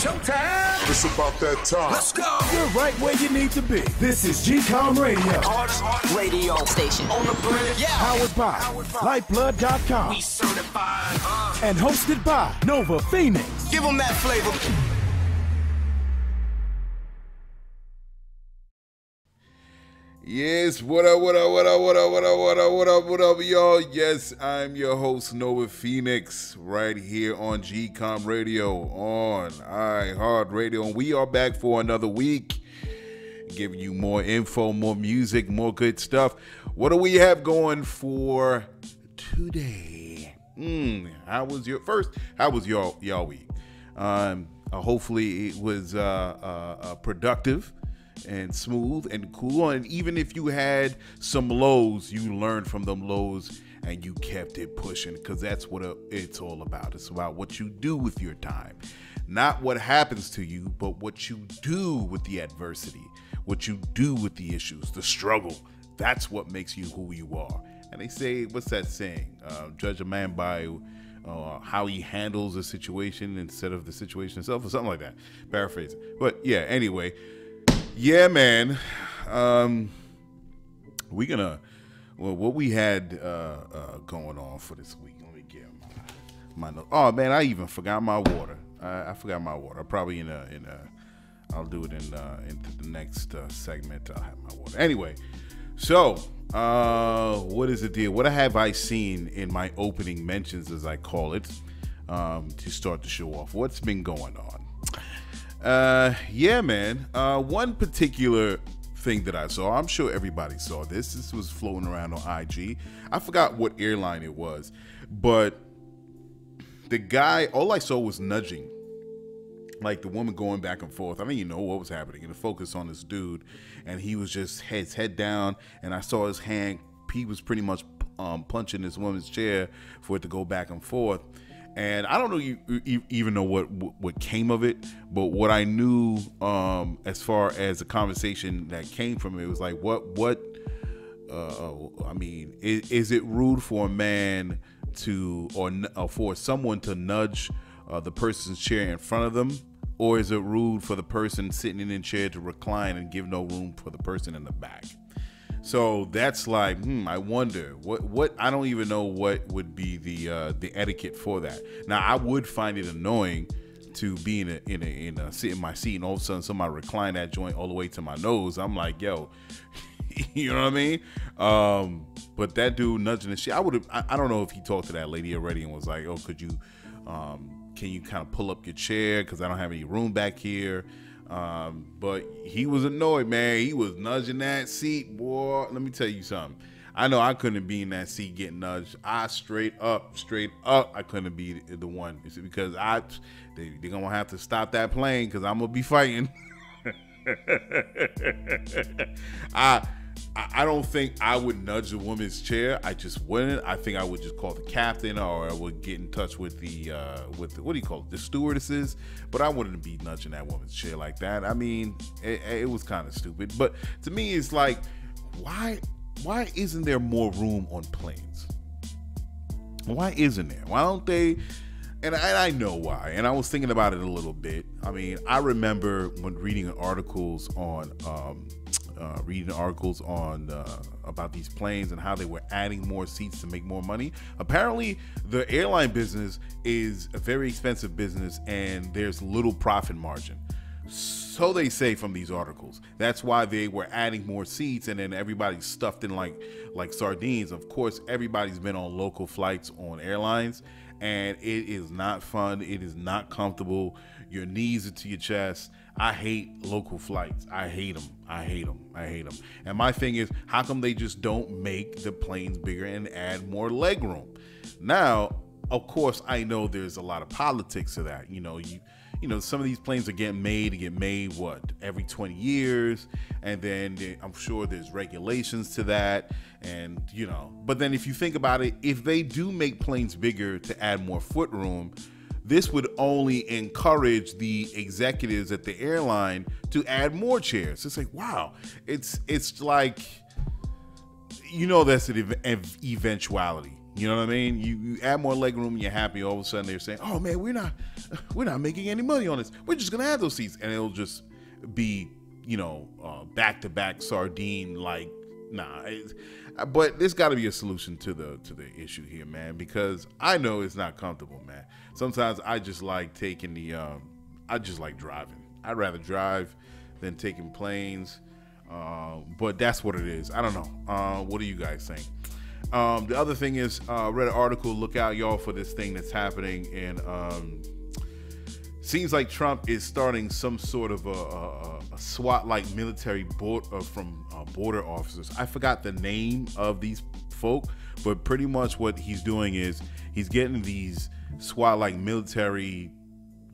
showtime. It's about that time. Let's go. You're right where you need to be. This is GCOM Radio. Hardest radio station on the planet. Yeah. Powered by Lyfeblood.com. We certified. And hosted by Nova Phoenix. Give them that flavor. Yes, what up, y'all? Yes, I'm your host, Nova Phoenix, right here on GCOM Radio on iHeartRadio. And we are back for another week, giving you more info, more music, more good stuff. What do we have going for today? How was your week? Hopefully it was productive and smooth and cool, and even if you had some lows, you learned from them lows and you kept it pushing, because that's what it's all about. It's about what you do with your time, not what happens to you, but what you do with the adversity, what you do with the issues, the struggle. That's what makes you who you are. And they say, what's that saying? Judge a man by how he handles a situation instead of the situation itself, or something like that. Paraphrasing. But yeah, anyway. Yeah, man. What we had going on for this week. Let me get my note. Oh man, I even forgot my water. I forgot my water. Probably I'll do it into the next segment. I'll have my water. Anyway, so what is the deal? What have I seen in my opening mentions, as I call it, to start the show off? What's been going on? Yeah, man. One particular thing that I saw, I'm sure everybody saw this. This was floating around on IG. I forgot what airline it was, but the guy, all I saw was nudging, like the woman going back and forth. I didn't even know what was happening. And the focus on this dude, and he was just his head down, and I saw his hand. He was pretty much punching this woman's chair for it to go back and forth. And I don't know you even know what came of it, but what I knew as far as the conversation that came from it was like, I mean, is it rude for a man to or for someone to nudge the person's chair in front of them, or is it rude for the person sitting in the chair to recline and give no room for the person in the back? So that's like, I wonder what I don't even know what would be the etiquette for that. Now, I would find it annoying to be sit in my seat and all of a sudden somebody recline that joint all the way to my nose. I'm like, yo, you know what I mean? But that dude nudging the shit, I don't know if he talked to that lady already and was like, oh, could you, can you kind of pull up your chair? 'Cause I don't have any room back here. But he was annoyed, man. He was nudging that seat, boy. Let me tell you something. I know I couldn't be in that seat getting nudged. I straight up, I couldn't be the one. It's because they're gonna have to stop that plane because I'm gonna be fighting. I don't think I would nudge a woman's chair. I just wouldn't. I think I would just call the captain, or I would get in touch with the what do you call it, the stewardesses. But I wouldn't be nudging that woman's chair like that. I mean, it was kind of stupid. But to me, it's like, why isn't there more room on planes? Why isn't there? Why don't they? And I know why. And I was thinking about it a little bit. I mean, I remember when reading articles on about these planes and how they were adding more seats to make more money. Apparently, the airline business is a very expensive business and there's little profit margin. So they say from these articles. That's why they were adding more seats, and then everybody's stuffed in like sardines. Of course, everybody's been on local flights on airlines, and it is not fun. It is not comfortable. Your knees are to your chest. I hate local flights. I hate them. And my thing is, how come they just don't make the planes bigger and add more legroom? Now, of course, I know there's a lot of politics to that. You know, some of these planes are getting made every 20 years, and then I'm sure there's regulations to that, and but then if you think about it, if they do make planes bigger to add more footroom, this would only encourage the executives at the airline to add more chairs. It's like, wow, it's like, that's an eventuality. You know what I mean? You add more leg room, you're happy. All of a sudden, they're saying, "Oh man, we're not making any money on this. We're just gonna add those seats," and it'll just be, back to back sardine. Like, nah. But there's got to be a solution to the issue here, man. Because I know it's not comfortable, man. Sometimes I just like taking I just like driving. I'd rather drive than taking planes. But that's what it is. I don't know. What do you guys think? The other thing is, read an article. Look out, y'all, for this thing that's happening. And seems like Trump is starting some sort of a SWAT-like military from border officers. I forgot the name of these folk, but pretty much what he's doing is he's getting these SWAT-like military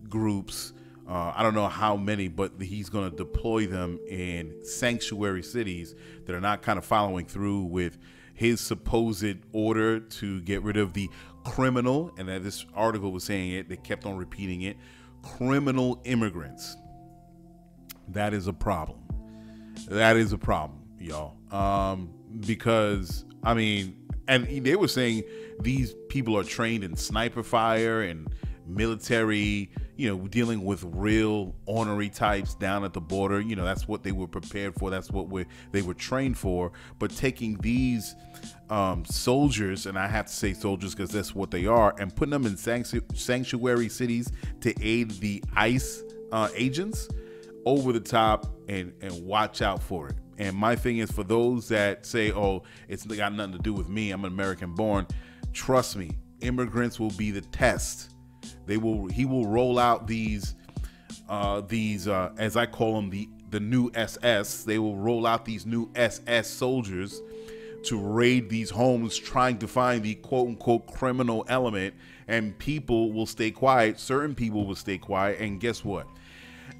groups. I don't know how many, but he's going to deploy them in sanctuary cities that are not kind of following through with his supposed order to get rid of the criminal, and that this article was saying it, they kept on repeating it, criminal immigrants. That is a problem. That is a problem, y'all. Because, I mean, and they were saying these people are trained in sniper fire and military, dealing with real ornery types down at the border. That's what they were prepared for. That's what they were trained for. But taking these soldiers, and I have to say soldiers because that's what they are, and putting them in sanctuary cities to aid the ICE agents, over the top, and watch out for it. And my thing is, for those that say, "Oh, it's got nothing to do with me, I'm an American born," trust me, immigrants will be the test. He will roll out these as I call them, the new SS. They will roll out these new SS soldiers to raid these homes, trying to find the quote unquote criminal element, and people will stay quiet. Certain people will stay quiet, and guess what?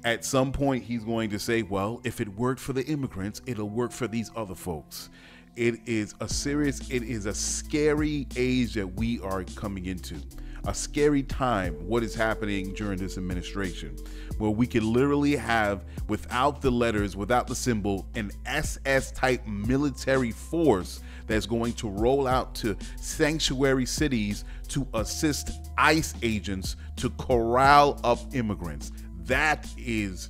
At some point, he's going to say, "Well, if it worked for the immigrants, it'll work for these other folks." It is a scary age that we are coming into. A scary time, what is happening during this administration, where we could literally have, without the letters, without the symbol, an SS type military force that's going to roll out to sanctuary cities to assist ICE agents to corral up immigrants. That is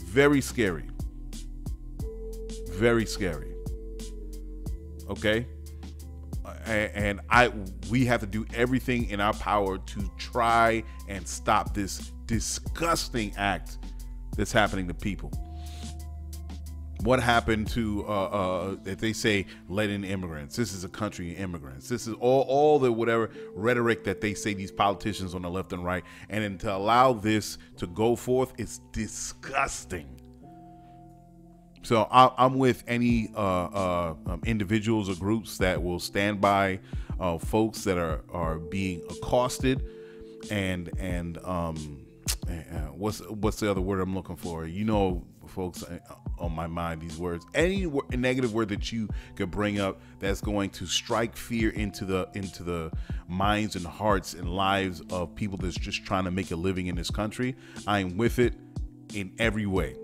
very scary. Very scary. Okay? And we have to do everything in our power to try and stop this disgusting act that's happening to people. What happened to that they say let in immigrants? This is a country of immigrants. This is all the whatever rhetoric that they say, these politicians on the left and right, and then to allow this to go forth, it's disgusting. So I'm with any individuals or groups that will stand by folks that are being accosted, and what's the other word I'm looking for? Folks, on my mind, these words. Any negative word that you could bring up that's going to strike fear into the minds and hearts and lives of people that's just trying to make a living in this country, I'm with it in every way.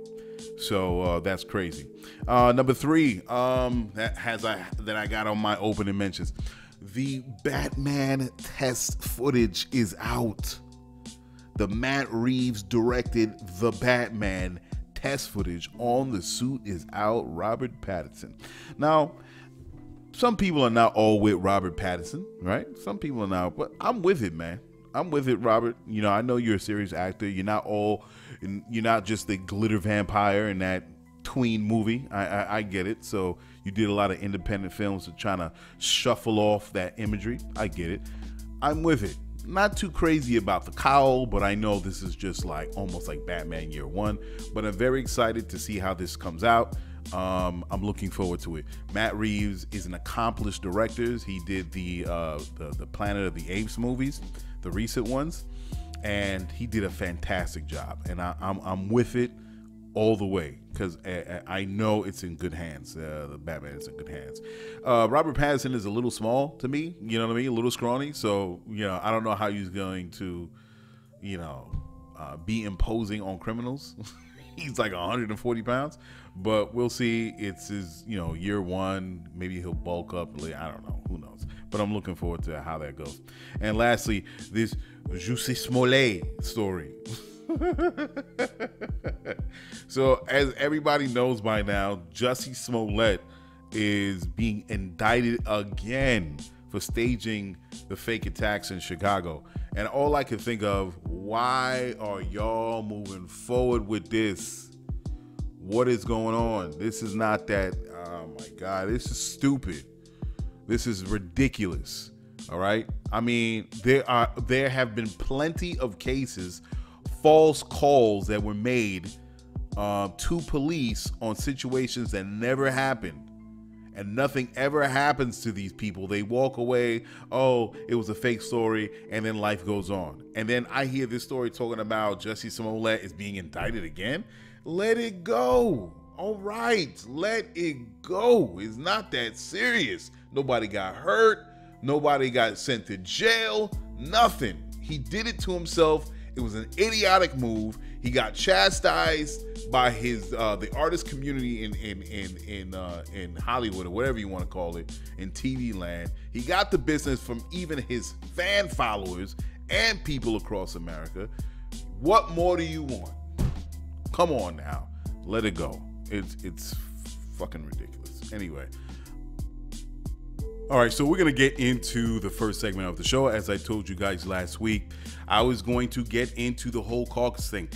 So that's crazy. Number 3, that I got on my opening mentions. The Batman test footage is out. The Matt Reeves directed The Batman test footage on the suit is out. Robert Pattinson. Now, some people are not all with Robert Pattinson, right? Some people are not, but I'm with it, man. I'm with it, Robert. I know you're a serious actor. You're not just the glitter vampire in that tween movie. I get it. So you did a lot of independent films to trying to shuffle off that imagery. I get it. I'm with it. Not too crazy about the cowl, but I know this is just like almost like Batman Year One. But I'm very excited to see how this comes out. I'm looking forward to it. Matt Reeves is an accomplished director. He did the Planet of the Apes movies, the recent ones, and he did a fantastic job. And I'm with it all the way because I know it's in good hands. The Batman is in good hands. Robert Pattinson is a little small to me, you know what I mean, a little scrawny. So I don't know how he's going to, be imposing on criminals. he's like 140 pounds, but we'll see. It's his, year one. Maybe he'll bulk up. I don't know. Who knows? But I'm looking forward to how that goes. And lastly, this Jussie Smollett story. So as everybody knows by now, Jussie Smollett is being indicted again for staging the fake attacks in Chicago. And all I can think of, why are y'all moving forward with this? What is going on? This is not that, oh my God, this is stupid. This is ridiculous. All right. I mean, there have been plenty of cases, false calls that were made to police on situations that never happened. And nothing ever happens to these people. They walk away, oh, it was a fake story, and then life goes on. And then I hear this story talking about Jussie Smollett is being indicted again. Let it go. All right, let it go. It's not that serious. Nobody got hurt. Nobody got sent to jail. Nothing. He did it to himself. It was an idiotic move. He got chastised by his the artist community in Hollywood, or whatever you want to call it, in TV land. He got the business from even his fan followers and people across America. What more do you want? Come on now, let it go. It's fucking ridiculous. Anyway. All right, so we're going to get into the first segment of the show. As I told you guys last week, I was going to get into the whole caucus thing.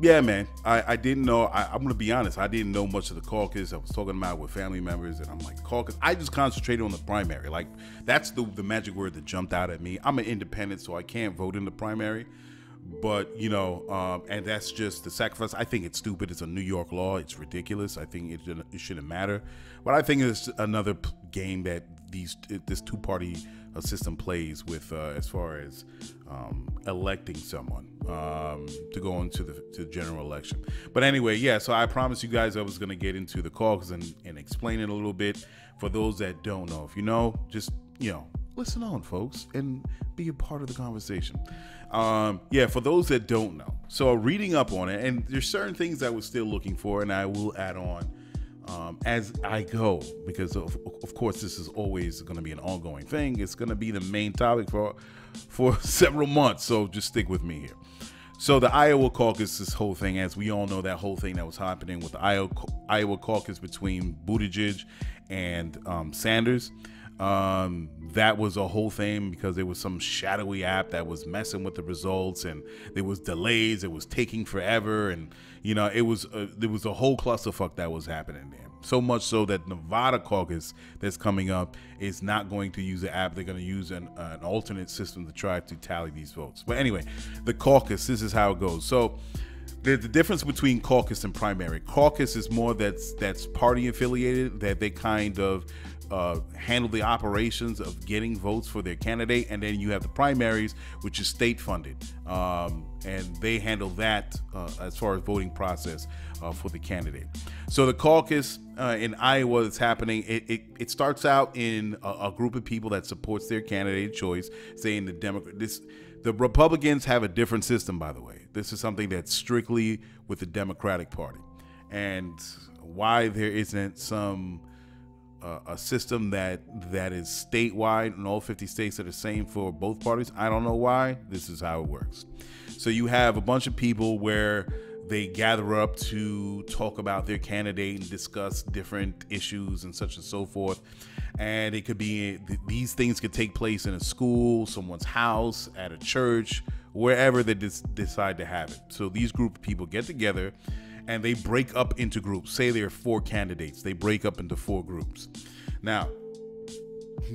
Yeah, man, I didn't know. I'm going to be honest. I didn't know much of the caucus. I was talking about it with family members, and I'm like, caucus. I just concentrated on the primary. Like, that's the magic word that jumped out at me. I'm an independent, so I can't vote in the primary. But, and that's just the sacrifice. I think it's stupid. It's a New York law. It's ridiculous. I think it shouldn't matter. But I think it's another game that this two-party system plays with as far as electing someone to go into the general election. But anyway, yeah, so I promised you guys I was going to get into the caucus and explain it a little bit for those that don't know. If you know, just, listen on, folks, and be a part of the conversation. For those that don't know, so reading up on it, and there's certain things I was still looking for, and I will add on as I go, because of course this is always going to be an ongoing thing. It's going to be the main topic for several months, so just stick with me here. So the Iowa caucus, this whole thing, as we all know, that whole thing that was happening with the Iowa caucus between Buttigieg and Sanders. That was a whole thing because there was some shadowy app that was messing with the results, and there was delays. It was taking forever, and there was a whole clusterfuck that was happening there. So much so that Nevada caucus that's coming up is not going to use the app. They're going to use an alternate system to try to tally these votes. But anyway, the caucus, this is how it goes. So the difference between caucus and primary. Caucus is more that's party affiliated, that they kind of handle the operations of getting votes for their candidate, and then you have the primaries, which is state funded, and they handle that as far as voting process for the candidate. So the caucus in Iowa that's happening, it starts out in a group of people that supports their candidate choice, saying the Republicans have a different system, by the way. This is something that's strictly with the Democratic Party, and why there isn't some a system that is statewide in all 50 states that are the same for both parties. I don't know why. This is how it works. So you have a bunch of people where they gather up to talk about their candidate and discuss different issues and such and so forth. And it could be, these things could take place in a school, someone's house, at a church, wherever they decide to have it. So these group of people get together and they break up into groups. Say there are 4 candidates. They break up into 4 groups. Now,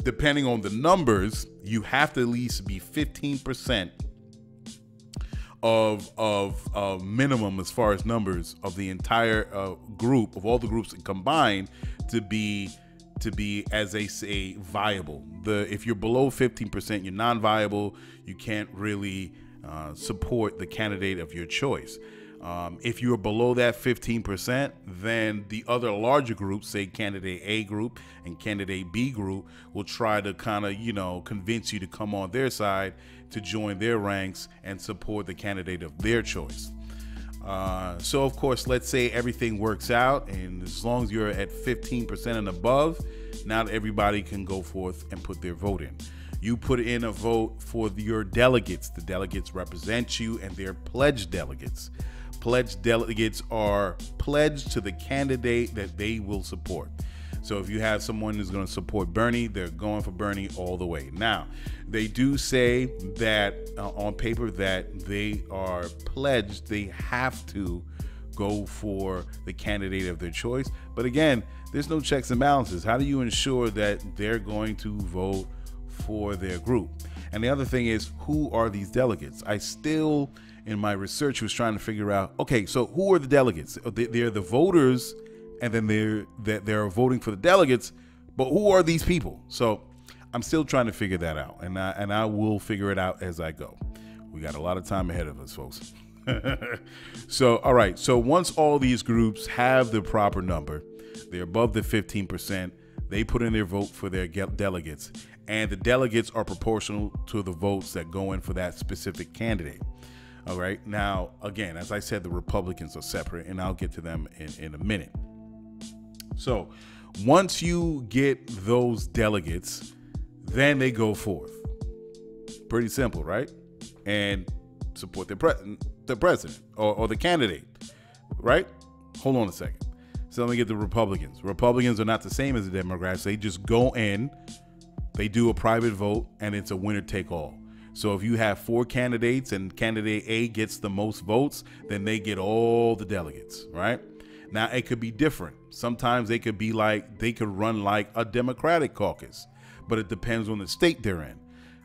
depending on the numbers, you have to at least be 15% of minimum as far as numbers of the entire group, of all the groups combined, to be as they say viable. If you're below 15%, you're non-viable. You can't really support the candidate of your choice. If you're below that 15%, then the other larger groups, say candidate A group and candidate B group, will try to kind of, convince you to come on their side, to join their ranks and support the candidate of their choice. So of course, let's say everything works out, and as long as you're at 15% and above, now everybody can go forth and put their vote in. You put in a vote for your delegates. The delegates represent you, and they're pledged delegates. Pledged delegates are pledged to the candidate that they will support. So if you have someone who's going to support Bernie, they're going for Bernie all the way. Now, they do say that on paper that they are pledged, they have to go for the candidate of their choice. But again, there's no checks and balances. How do you ensure that they're going to vote for their group? And the other thing is, who are these delegates? I still, in my research, was trying to figure out, okay, so who are the delegates? They're the voters, and then they're voting for the delegates, but who are these people? So I'm still trying to figure that out, and I will figure it out as I go. We got a lot of time ahead of us, folks. So, all right. So once all these groups have the proper number, they're above the 15%, they put in their vote for their delegates, and the delegates are proportional to the votes that go in for that specific candidate. All right. Now, again, as I said, the Republicans are separate, and I'll get to them in a minute. So once you get those delegates, then they go forth. Pretty simple, right? And support the president or the candidate, right? Hold on a second. So let me get the Republicans. Republicans are not the same as the Democrats. They just go in, they do a private vote, and it's a winner take all. So if you have 4 candidates and candidate A gets the most votes, then they get all the delegates, right? Now, it could be different. Sometimes they could run like a Democratic caucus, but it depends on the state they're in.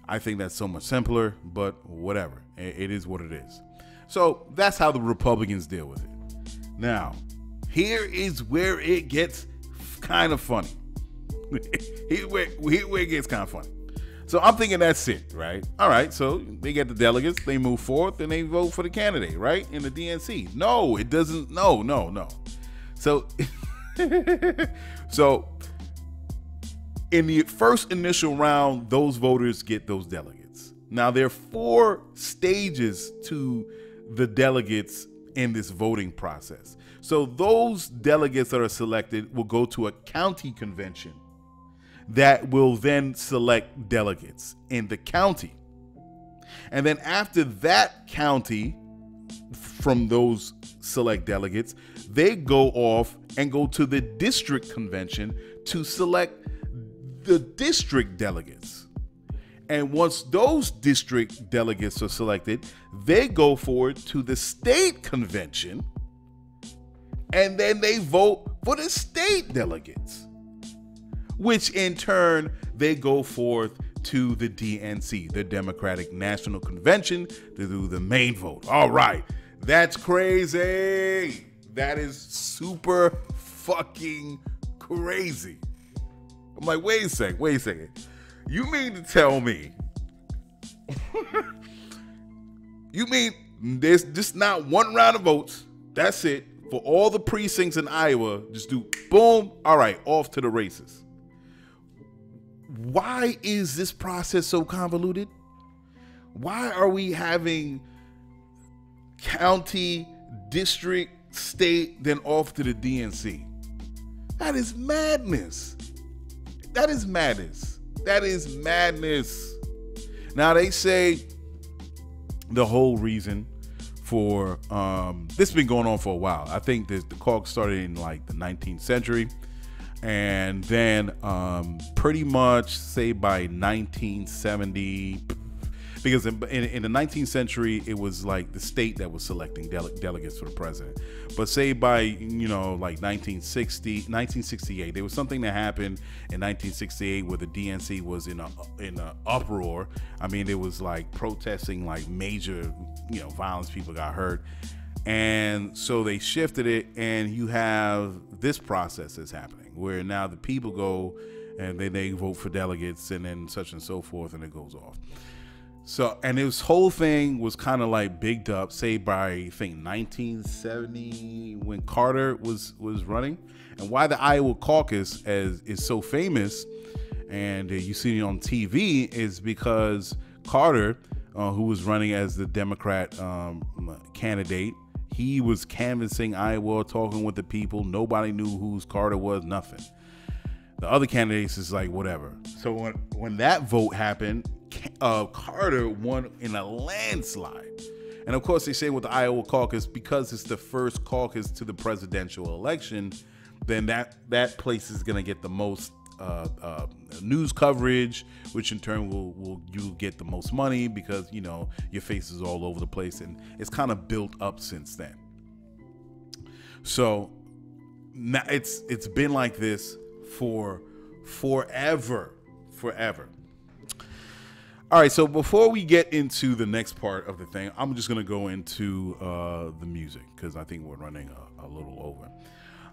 I think that's so much simpler, but whatever. It is what it is. So that's how the Republicans deal with it. Now, here is where it gets kind of funny. Here where it gets kind of funny. So I'm thinking that's it, right? All right, so they get the delegates, they move forth, and they vote for the candidate, right? In the DNC. No, it doesn't. No. So, so in the first initial round, those voters get those delegates. Now, there are 4 stages to the delegates in this voting process. So those delegates that are selected will go to a county convention that will then select delegates in the county. And then after that county, from those select delegates, they go off and go to the district convention to select the district delegates. And once those district delegates are selected, they go forward to the state convention, and then they vote for the state delegates, which in turn, they go forth to the DNC, the Democratic National Convention, to do the main vote. All right, that's crazy. That is super fucking crazy. I'm like, wait a second. You mean to tell me, you mean there's just not one round of votes, that's it, for all the precincts in Iowa, just do boom, all right, off to the races. Why is this process so convoluted? Why are we having county, district, state, then off to the DNC? That is madness. That is madness. Now, they say the whole reason for this has been going on for a while. I think the caucus started in like the 19th century. And then pretty much say by 1970, because in the 19th century, it was like the state that was selecting delegates for the president. But say by, like 1968, there was something that happened in 1968 where the DNC was in a uproar. I mean, it was like protesting, like major, violence, people got hurt. And so they shifted it, and you have this process that's happening where now the people go and then they vote for delegates and then such and so forth, and it goes off. So, and this whole thing was kind of like bigged up, say by, I think, 1970 when Carter was running. And why the Iowa caucus is so famous and you see it on TV is because Carter, who was running as the Democrat candidate, He was canvassing Iowa, talking with the people. Nobody knew whose Carter was, nothing. The other candidates is like, whatever. So when that vote happened, Carter won in a landslide. And of course, they say with the Iowa caucus, because it's the first caucus to the presidential election, then that place is going to get the most news coverage, which in turn will you get the most money because, you know, your face is all over the place. And it's kind of built up since then. So now it's been like this for forever. All right, so before we get into the next part of the thing, I'm just going to go into the music because I think we're running a little over.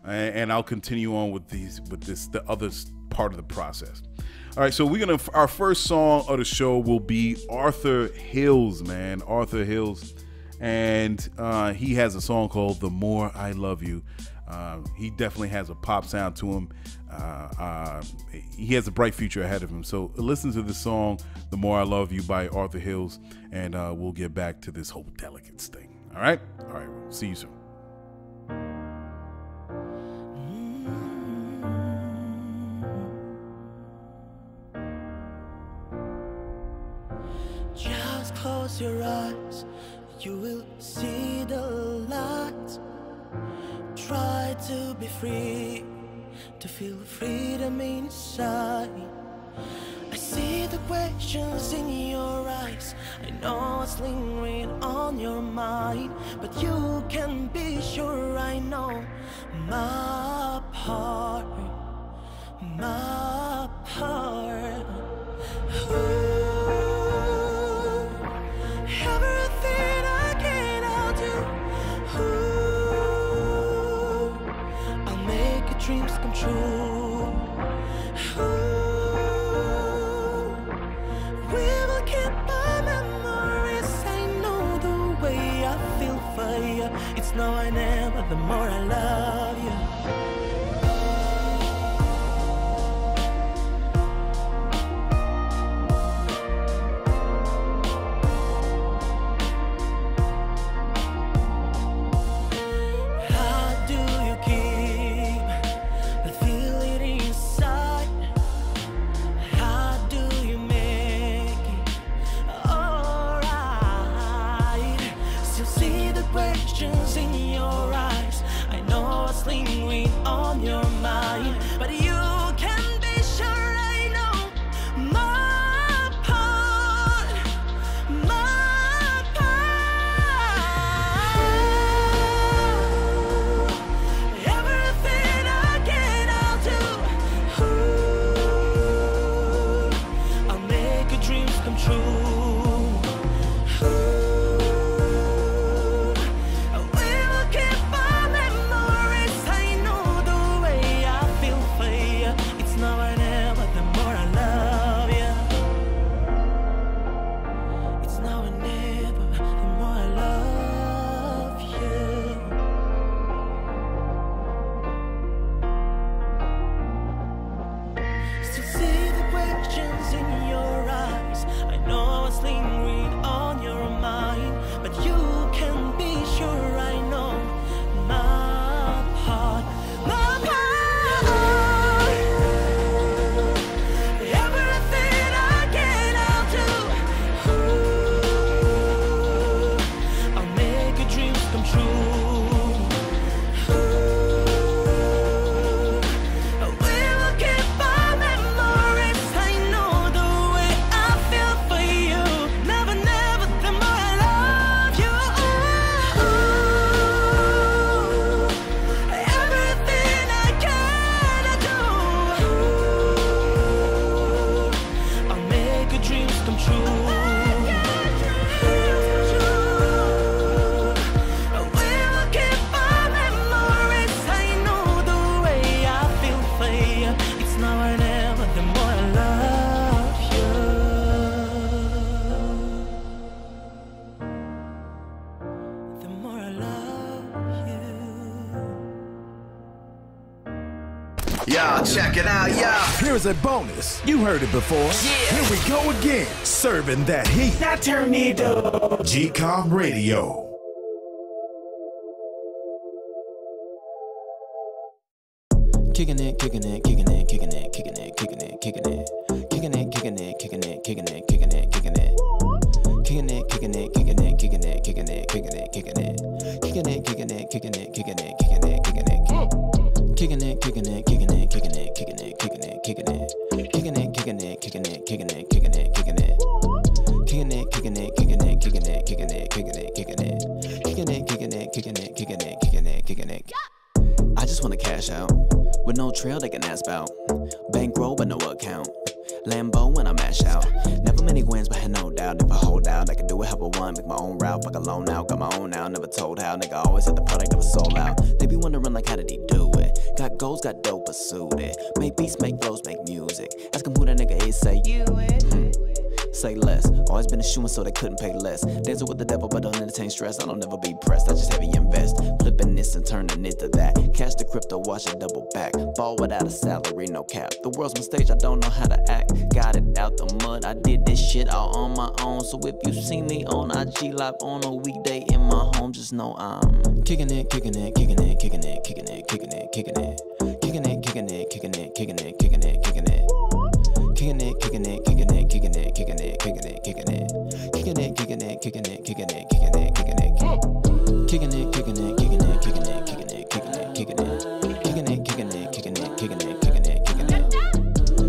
And I'll continue on with the other part of the process. All right, so our first song of the show will be Arthur Hils, man. Arthur Hils. And he has a song called The More I Love You. He definitely has a pop sound to him. He has a bright future ahead of him. So listen to the song, The More I Love You by Arthur Hils, and we'll get back to this whole delegates thing. All right? All right. See you soon. Just close your eyes, you will see the light. Try to be free, to feel freedom inside. I see the questions in your eyes, I know it's lingering on your mind, but you can be sure I know my part, my part. Ooh, everything I can, I'll do. Ooh, I'll make your dreams come true. Ooh, we will keep our memories. I know the way I feel for you. It's now or never, the more I love you. Y'all check it out, y'all. Here's a bonus. You heard it before. Yeah. Here we go again. Serving that heat. That tornado. GCOM Radio. Kicking it, kicking it, kicking it, kicking it, kicking it, kicking it, kicking it. Kicking it, kicking it, kicking it, kicking it, kicking it, kicking it. Kicking it, kicking it, kicking it, kicking it, kicking it, kicking it, kicking it. Kicking it, kicking it, kicking it, kicking it, kicking it, kicking it. Kicking it, kicking it, kicking it, kicking it, kicking it, kicking it, kicking it. Kicking it, kicking it, kicking it, kicking it, kicking it, kicking it. Kicking it, kicking it, kicking it, kicking it, kicking it, kicking it, kicking it. Kicking it, kicking it, kicking it, kicking it, kicking it, kicking it. I just wanna cash out with no trail they can ask about. Bankroll but no account. Lambo when I mash out. Never many wins, but had no doubt. If I hold out, I can do it, help a one. Make my own route, fuck a loan out. Got my own now, never told how. Nigga always had the product, never sold out. They be wondering like, how did he do it? Got goals, got dope, pursued it. Make beats, make flows, make music. Ask him who that nigga is, say you it. Say less. Always been a shooing, so they couldn't pay less. Dancing with the devil, but don't entertain stress. I don't never be pressed. I just heavy invest. Flipping this and turning it to that. Cash the crypto, watch it double back. Ball without a salary, no cap. The world's my stage, I don't know how to act. Got it out the mud, I did this shit all on my own. So if you see me on IG Live on a weekday in my home, just know I'm kicking it, kicking it, kicking it, kicking it, kicking it, kicking it, kicking it. Kicking it, kicking it, kicking it, kicking it, kicking it, kicking it. Kicking it, kicking it, kicking it, kicking it, kicking it, kicking it, kicking it. Kicking it, kicking it, kicking it, kicking it, kicking it, kicking it. Kicking it, kicking it, kicking it, kicking it, kicking it, kicking it, kicking it. Kicking it, kicking it, kicking it, kicking it, kicking it, kicking it.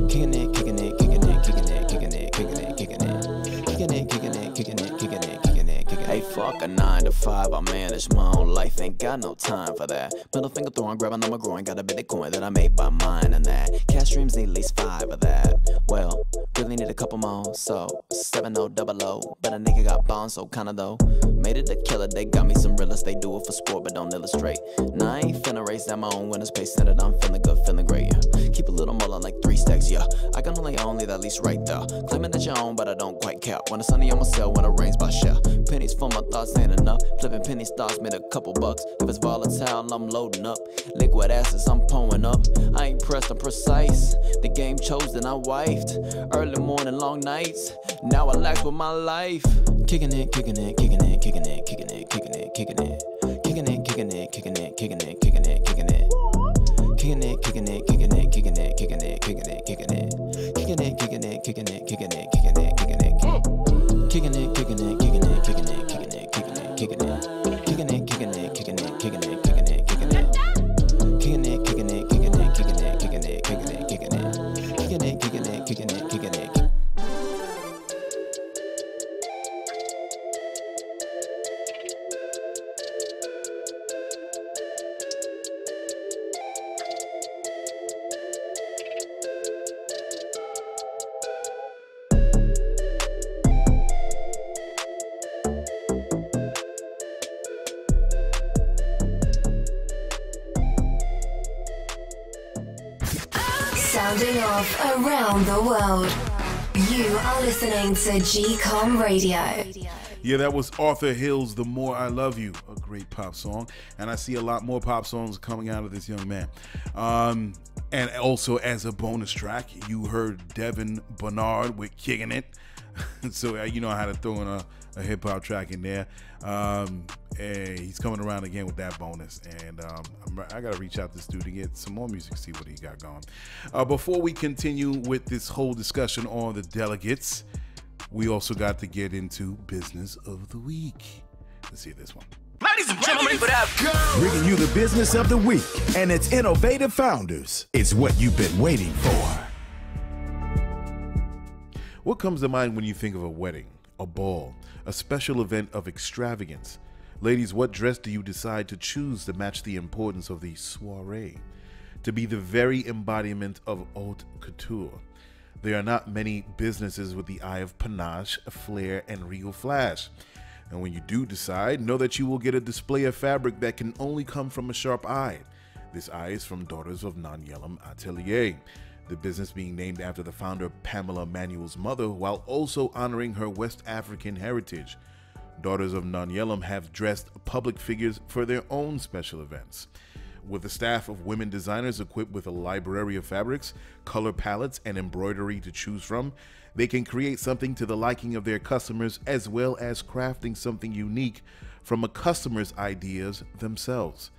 Kicking it, kicking it, kicking it, kicking it, kicking it, kicking it, kicking it. Kicking it, kicking it, kicking it, kicking it, kicking it, kicking it. Hey, fuck a 9 to 5, I manage my own life, ain't got no time for that. Middle finger throwing, grabbing on my groin, got a bit of coin that I made by mine and that. Cash streams need at least 5 of that. Well, really need a couple more, so 7000. But a nigga got bonds, so kinda though. Made it a killer, they got me some real estate, do it for sport, but don't illustrate. Nah, I ain't finna race down my own winners pace centered, I'm feeling good, feeling great, yeah. Keep a little more like 3 stacks, yeah. I can only own it at least right there. Claiming that you own, but I don't quite care. When it's sunny, I'ma sell, when it rains, by share. Pennies for my thoughts ain't enough. Flipping penny stocks made a couple bucks. If it's volatile, I'm loading up. Liquid assets, I'm pulling up. I ain't pressed, I'm precise. The game chosen, I wifed. Early morning, long nights. Now I lax with my life. Kicking it, kicking it, kicking it, kicking it, kicking it, kicking it, kicking it. Kicking it, kicking it, kicking it, kicking it, kicking it, kicking it. Kicking it, kicking it, kicking it, kicking it, kicking it, kicking it, kicking it. Kicking it, kicking it, kicking it, kicking it, kicking it, kicking it. Kicking it, kicking it, kicking it, kicking it, kicking it, kicking it, kicking it. Kicking it, kicking it, kicking it, kicking it, kicking it, kicking it. Kicking it, kicking it, kicking it, kicking it, kicking it, kicking it, kicking it. Kicking it, kicking it, kicking it, kicking it. Sounding off around the world. You are listening to GCOM Radio. Yeah, that was Arthur Hils, The More I Love You, a great pop song. And I see a lot more pop songs coming out of this young man. And also as a bonus track, you heard Devin Bernard with Kicking It. So you know how to throw in a hip-hop track in there. And he's coming around again with that bonus. And I got to reach out to this dude to get some more music, see what he got going. Before we continue with this whole discussion on the delegates, we also got to get into Business of the Week. Let's see this one. Ladies and gentlemen, Bringing you the business of the week and its innovative founders. It's what you've been waiting for. What comes to mind when you think of a wedding, a ball, a special event of extravagance? Ladies, what dress do you decide to choose to match the importance of the soiree? To be the very embodiment of haute couture. There are not many businesses with the eye of panache, flair, and regal flash. And when you do decide, know that you will get a display of fabric that can only come from a sharp eye. This eye is from Daughters of Nanyelem Atelier, the business being named after the founder Pamela Manuel's mother, while also honoring her West African heritage. Daughters of Nanyelem have dressed public figures for their own special events. With a staff of women designers equipped with a library of fabrics, color palettes, and embroidery to choose from, they can create something to the liking of their customers, as well as crafting something unique from a customer's ideas themselves.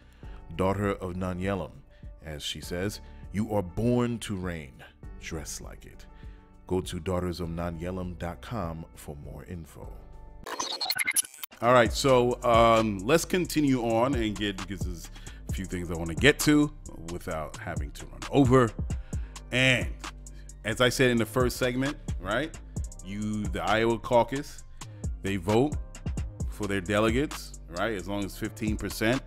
Daughter of Nanyelem, as she says, You are born to reign. Dress like it. Go to daughtersofnanyelum.com for more info. All right, so let's continue on and because there's a few things I want to get to without having to run over. And as I said in the first segment, right, the Iowa caucus, they vote for their delegates, right, as long as 15%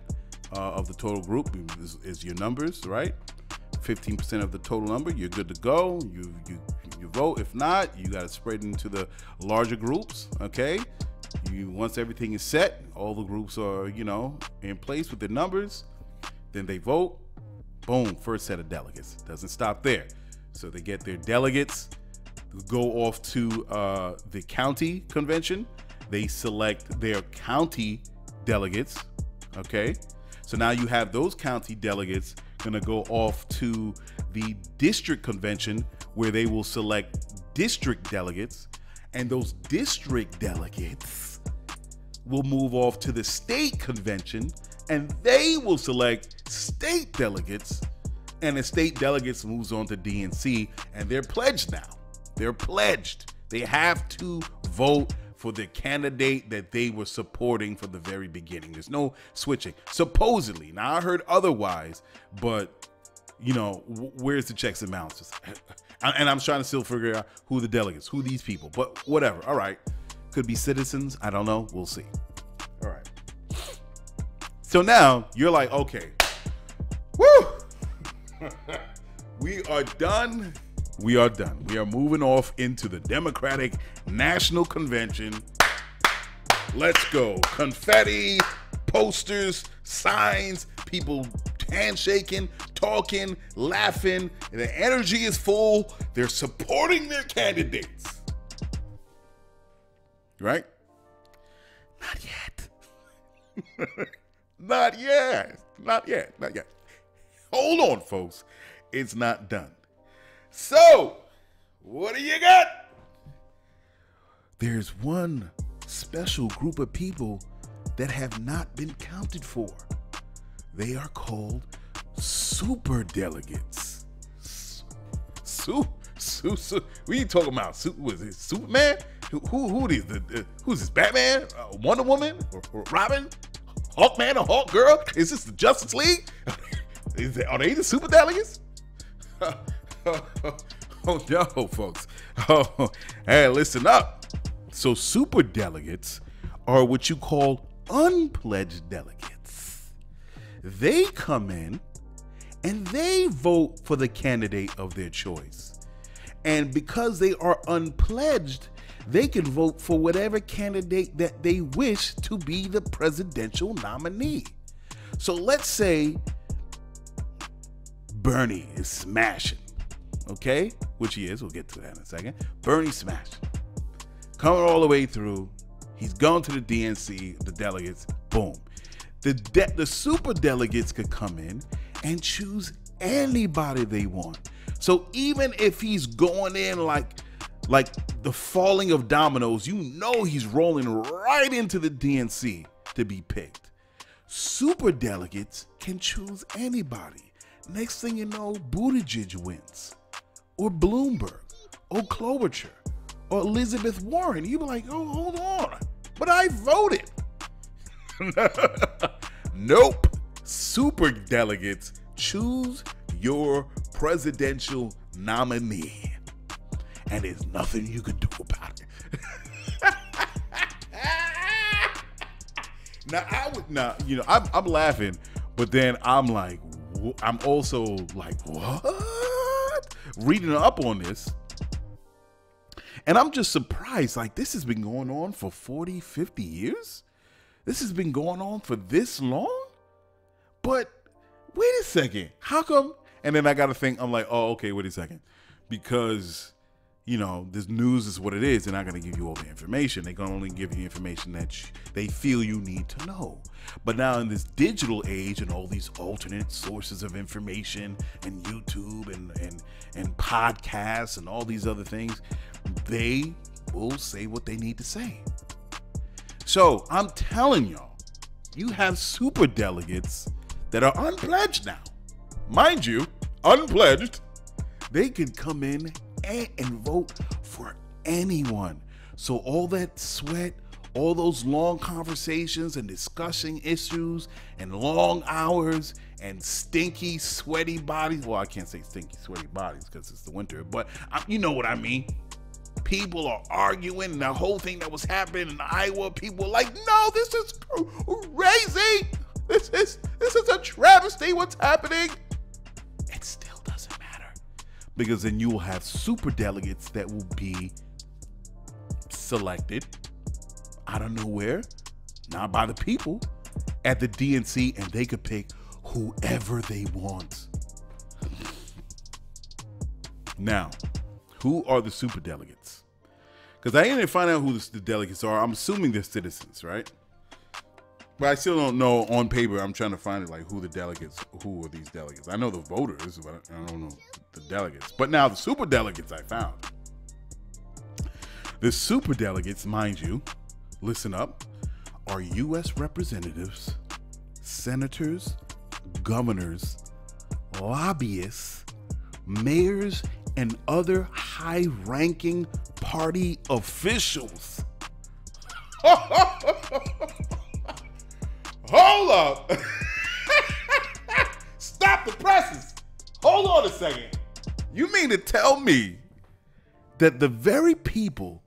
of the total group is your numbers, right? 15% of the total number, you're good to go. You vote. If not, you got to spread into the larger groups, okay? Once everything is set, all the groups are, in place with their numbers, then they vote. Boom, first set of delegates. Doesn't stop there. So they get their delegates, go off to the county convention. They select their county delegates, okay? So now you have those county delegates gonna go off to the district convention where they will select district delegates, and those district delegates will move off to the state convention and they will select state delegates, and the state delegates moves on to DNC, and they're pledged now. They're pledged. They have to vote for the candidate that they were supporting from the very beginning. There's no switching. Supposedly. Now, I heard otherwise, but, where's the checks and balances? And I'm trying to still figure out who the delegates, who these people, but whatever. All right. Could be citizens. I don't know. We'll see. All right. So now you're like, okay, woo! We are done. We are done. We are moving off into the Democratic National Convention. Let's go. Confetti, posters, signs, people handshaking, talking, laughing. The energy is full. They're supporting their candidates. Right? Not yet. Not yet. Not yet. Not yet. Hold on, folks. It's not done. So, what do you got? There's one special group of people that have not been counted for. They are called super delegates. What are you talking about? Was it Superman? Who is who's this? Batman? Wonder Woman? Or Robin? Hawkman or Hawk Girl? Is this the Justice League? Are they the super delegates? Oh no, folks. Oh, hey, listen up. So super delegates are what you call unpledged delegates. They come in and they vote for the candidate of their choice. And because they are unpledged, they can vote for whatever candidate that they wish to be the presidential nominee. So let's say Bernie is smashing, okay? Which he is. We'll get to that in a second. Bernie smashing. Coming all the way through. He's going to the DNC, the delegates. Boom. The super delegates could come in and choose anybody they want. So even if he's going in like the falling of dominoes, he's rolling right into the DNC to be picked. Super delegates can choose anybody. Next thing you know, Buttigieg wins, or Bloomberg, or Klobuchar, or Elizabeth Warren. You be like, oh, hold on, but I voted. Nope. Super delegates choose your presidential nominee, and there's nothing you can do about it. I'm laughing, but then I'm also like, what? Reading up on this, and I'm just surprised. Like, this has been going on for 40, 50 years? This has been going on for this long? But wait a second, how come? And then I got to think, I'm like, oh, okay, wait a second. Because, this news is what it is. They're not going to give you all the information. They're going to only give you information that they feel you need to know. But now in this digital age and all these alternate sources of information and YouTube and podcasts and all these other things, they will say what they need to say. So I'm telling y'all, you have super delegates that are unpledged now. Mind you, unpledged, they could come in and vote for anyone. So all that sweat, all those long conversations and discussing issues and long hours and stinky, sweaty bodies. Well, I can't say stinky, sweaty bodies because it's the winter, but you know what I mean. People are arguing, and the whole thing that was happening in Iowa, people were like, no, this is crazy. This is a travesty. What's happening? It still doesn't matter, because then you will have super delegates that will be selected out of nowhere, not by the people, at the DNC, and they could pick whoever they want. Now, who are the super delegates? Because I didn't find out who the delegates are. I'm assuming they're citizens, right? But I still don't know on paper. I'm trying to find it, like, who are these delegates? I know the voters, but I don't know the delegates. But now the super delegates I found. The super delegates, mind you, listen up, are U.S. representatives, senators, governors, lobbyists, mayors, and other high-ranking party officials. Hold up. Stop the presses. Hold on a second. You mean to tell me that the very people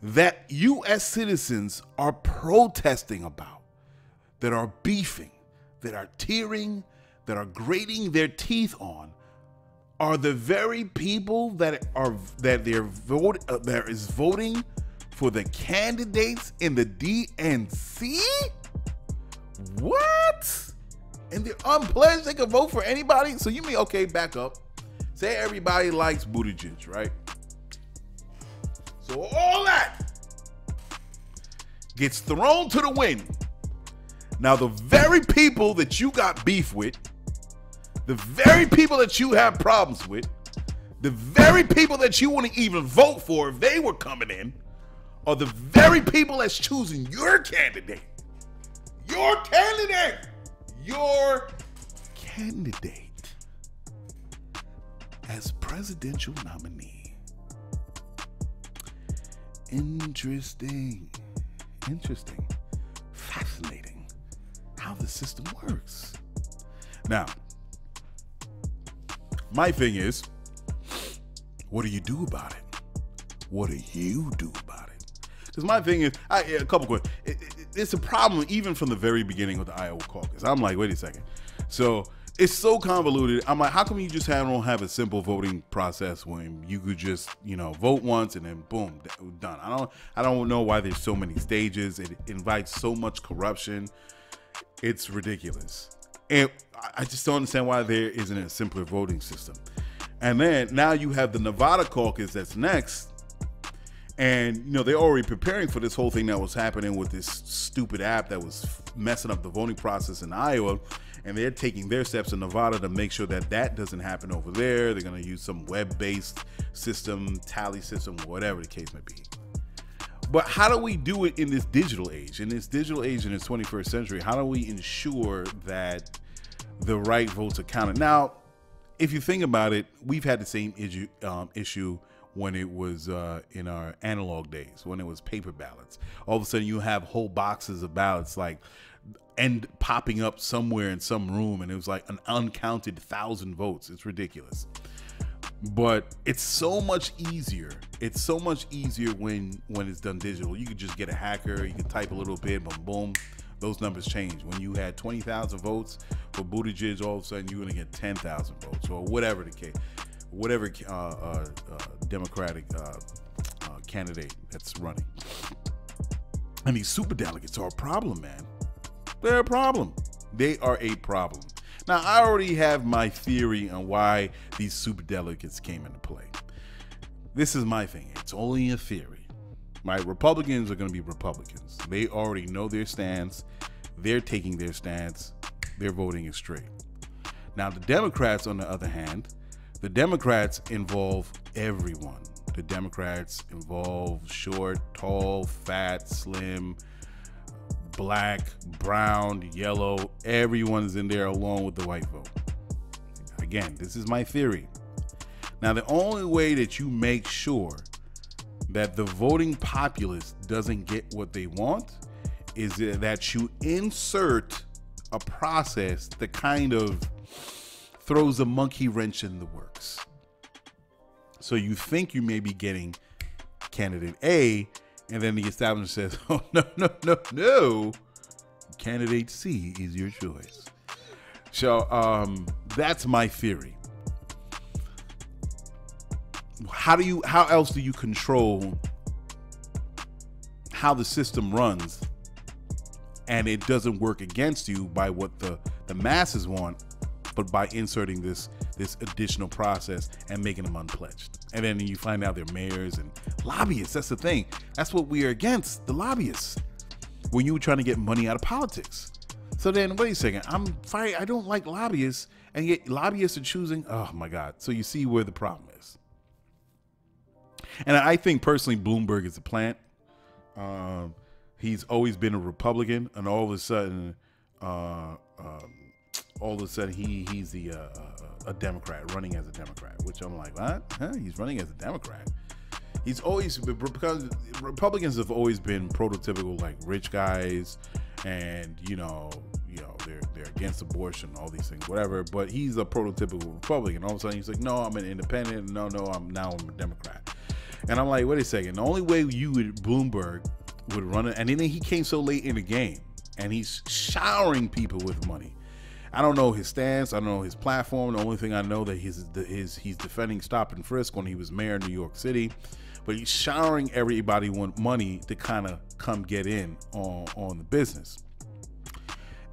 that U.S. citizens are protesting about, that are beefing, that are tearing, that are grating their teeth on, are the very people that is voting for the candidates in the DNC? What? And they're unpledged, they can vote for anybody? So you mean, okay, back up. Say everybody likes Buttigieg, right? So all that gets thrown to the wind. Now the very people that you got beef with, the very people that you have problems with, the very people that you wouldn't even vote for if they were coming in, are the very people that's choosing your candidate. Your candidate. Your candidate as presidential nominee. Interesting. Fascinating how the system works. Now, my thing is, what do you do about it? What do you do about it? Because my thing is, a couple questions. It's a problem even from the very beginning with the Iowa caucus. I'm like, wait a second. So it's so convoluted. I'm like, how come you just don't have a simple voting process when you could just, vote once and then boom, done. I don't know why there's so many stages. It invites so much corruption. It's ridiculous. And I just don't understand why there isn't a simpler voting system. And then now you have the Nevada caucus that's next. And, they're already preparing for this whole thing that was happening with this stupid app that was messing up the voting process in Iowa. And they're taking their steps in Nevada to make sure that that doesn't happen over there. They're going to use some web-based system, tally system, whatever the case may be. But how do we do it in this digital age? In this digital age in the 21st century, how do we ensure that the right votes are counted? Now, if you think about it, we've had the same issue when it was in our analog days, when it was paper ballots. All of a sudden, you have whole boxes of ballots and popping up somewhere in some room, and it was like an uncounted 1,000 votes. It's ridiculous. But it's so much easier. It's so much easier when it's done digital. You could just get a hacker, you could type a little bit, boom, boom, those numbers change. When you had 20,000 votes for Buttigieg, all of a sudden you're gonna get 10,000 votes, or whatever the case, whatever Democratic candidate that's running. And these super delegates are a problem, man. They're a problem. They are a problem. Now, I already have my theory on why these super delegates came into play. This is my thing. It's only a theory. My Republicans are going to be Republicans. They already know their stance. They're taking their stance. They're voting it straight. Now, the Democrats, on the other hand, the Democrats involve everyone. The Democrats involve short, tall, fat, slim, black, brown, yellow. Everyone's in there along with the white vote. I Again, this is my theory. Now, the only way that you make sure that the voting populace doesn't get what they want is that you insert a process that kind of throws a monkey wrench in the works. So you think you may be getting candidate A, and then the establishment says, oh, no. Candidate C is your choice. So that's my theory. How else do you control how the system runs and it doesn't work against you by what the masses want, but by inserting this additional process and making them unpledged? And then you find out they're mayors and lobbyists. That's the thing. That's what we are against, the lobbyists. When you were trying to get money out of politics. So then, wait a second. I don't like lobbyists, and yet lobbyists are choosing. Oh my God. So you see where the problem is. And I think personally, Bloomberg is a plant. He's always been a Republican, and all of a sudden, he's a Democrat, running as a Democrat. Which I'm like, what? Huh? He's running as a Democrat. He's always, because Republicans have always been prototypical, like rich guys, and they're against abortion, all these things, whatever. But he's a prototypical Republican. All of a sudden, he's like, no, I'm an independent. No, I'm a Democrat. And I'm like, wait a second. The only way Bloomberg would run it, and then he came so late in the game, and he's showering people with money. I don't know his stance. I don't know his platform. The only thing I know that he's defending stop and frisk when he was mayor of New York City. But he's showering everybody with money to kind of come get in on the business.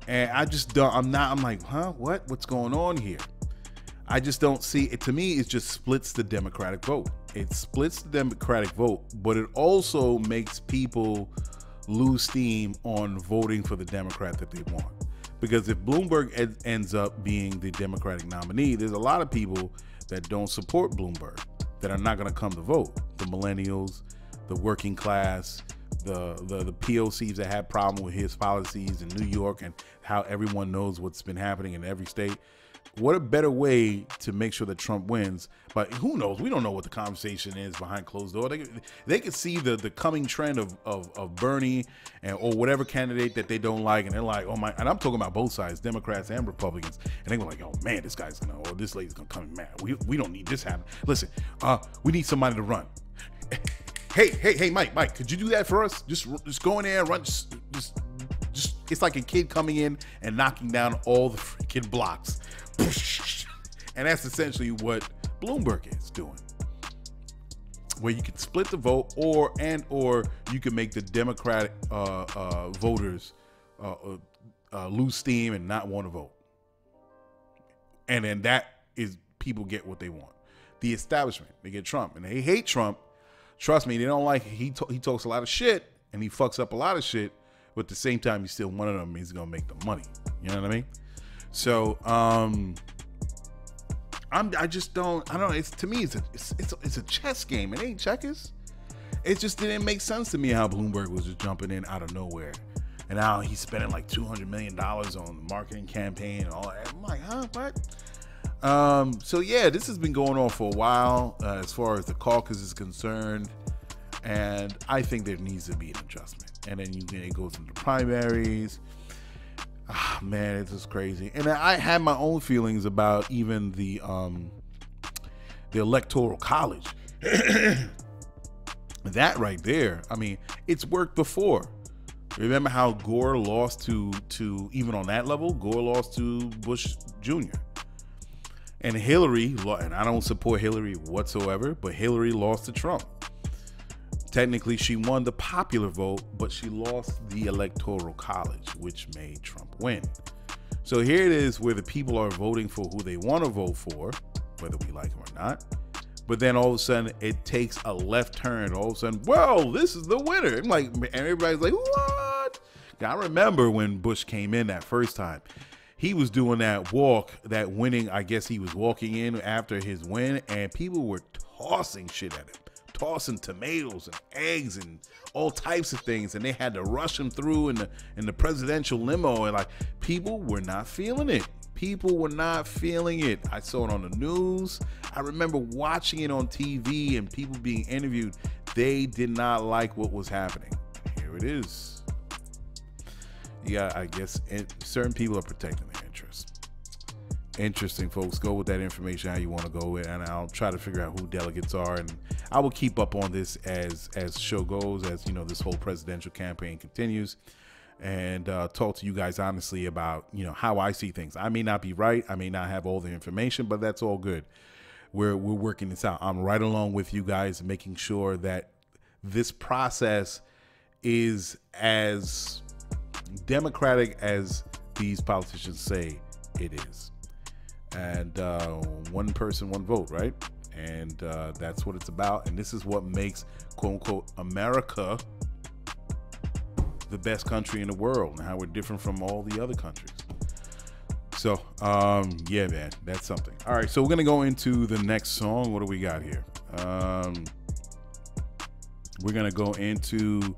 And I just don't, I'm like, huh? What's going on here? I just don't see it. To me, it just splits the Democratic vote. It splits the Democratic vote, but it also makes people lose steam on voting for the Democrat that they want. Because if Bloomberg ends up being the Democratic nominee, there's a lot of people that don't support Bloomberg that are not going to come to vote. The millennials, the working class, the POCs that have problem with his policies in New York and how everyone knows what's been happening in every state. What a better way to make sure that Trump wins. But who knows? We don't know what the conversation is behind closed door. They could see the coming trend of Bernie or whatever candidate that they don't like, and they're like, oh my! And I'm talking about both sides, Democrats and Republicans, and they go like, oh man, this guy's gonna, or this lady's gonna come in mad. We don't need this happen. Listen, we need somebody to run. Hey, Mike, could you do that for us? Just go in there and run. Just it's like a kid coming in and knocking down all the freaking blocks. And that's essentially what Bloomberg is doing, where you can split the vote, or you can make the Democratic voters lose steam and not want to vote, and then that is people get what they want. The establishment, they get Trump, and they hate Trump. Trust me, they don't like it. He talks a lot of shit and he fucks up a lot of shit, but at the same time, he's still one of them. He's gonna make the money. You know what I mean? So I just don't. I don't know. To me, it's a chess game. It ain't checkers. It just didn't make sense to me how Bloomberg was just jumping in out of nowhere, and now he's spending like $200 million on the marketing campaign and all that. I'm like, huh, what? So yeah, this has been going on for a while as far as the caucus is concerned, and I think there needs to be an adjustment. And then it goes into primaries. Ah, man, it's just crazy. And I had my own feelings about even the electoral college. That right there, I mean, it's worked before. Remember how Gore lost to even on that level, Gore lost to Bush Jr. And Hillary, and I don't support Hillary whatsoever, but Hillary lost to Trump. Technically, she won the popular vote, but she lost the electoral college, which made Trump win. So here it is where the people are voting for who they want to vote for, whether we like them or not. But then all of a sudden, it takes a left turn. All of a sudden, well, this is the winner. I'm like, and everybody's like, what? I remember when Bush came in that first time. He was doing that walk, that winning. I guess he was walking in after his win, and people were tossing shit at him. Tossing tomatoes and eggs and all types of things, and they had to rush him through in the presidential limo, and like people were not feeling it. people were not feeling it. I saw it on the news. I remember watching it on TV and people being interviewed. They did not like what was happening. Here it is. Yeah, I guess certain people are protecting their interests. Interesting, folks. Go with that information how you want to go with, and I'll try to figure out who delegates are, and I will keep up on this as show goes, as you know, this whole presidential campaign continues, and talk to you guys honestly about, you know, how I see things. I may not be right, I may not have all the information, but that's all good. We're working this out. I'm right along with you guys, making sure that this process is as democratic as these politicians say it is. And one person, one vote, right? And that's what it's about. And this is what makes, quote unquote, America the best country in the world, and how we're different from all the other countries. So, yeah, man, that's something. All right, so we're going to go into the next song. What do we got here? We're going to go into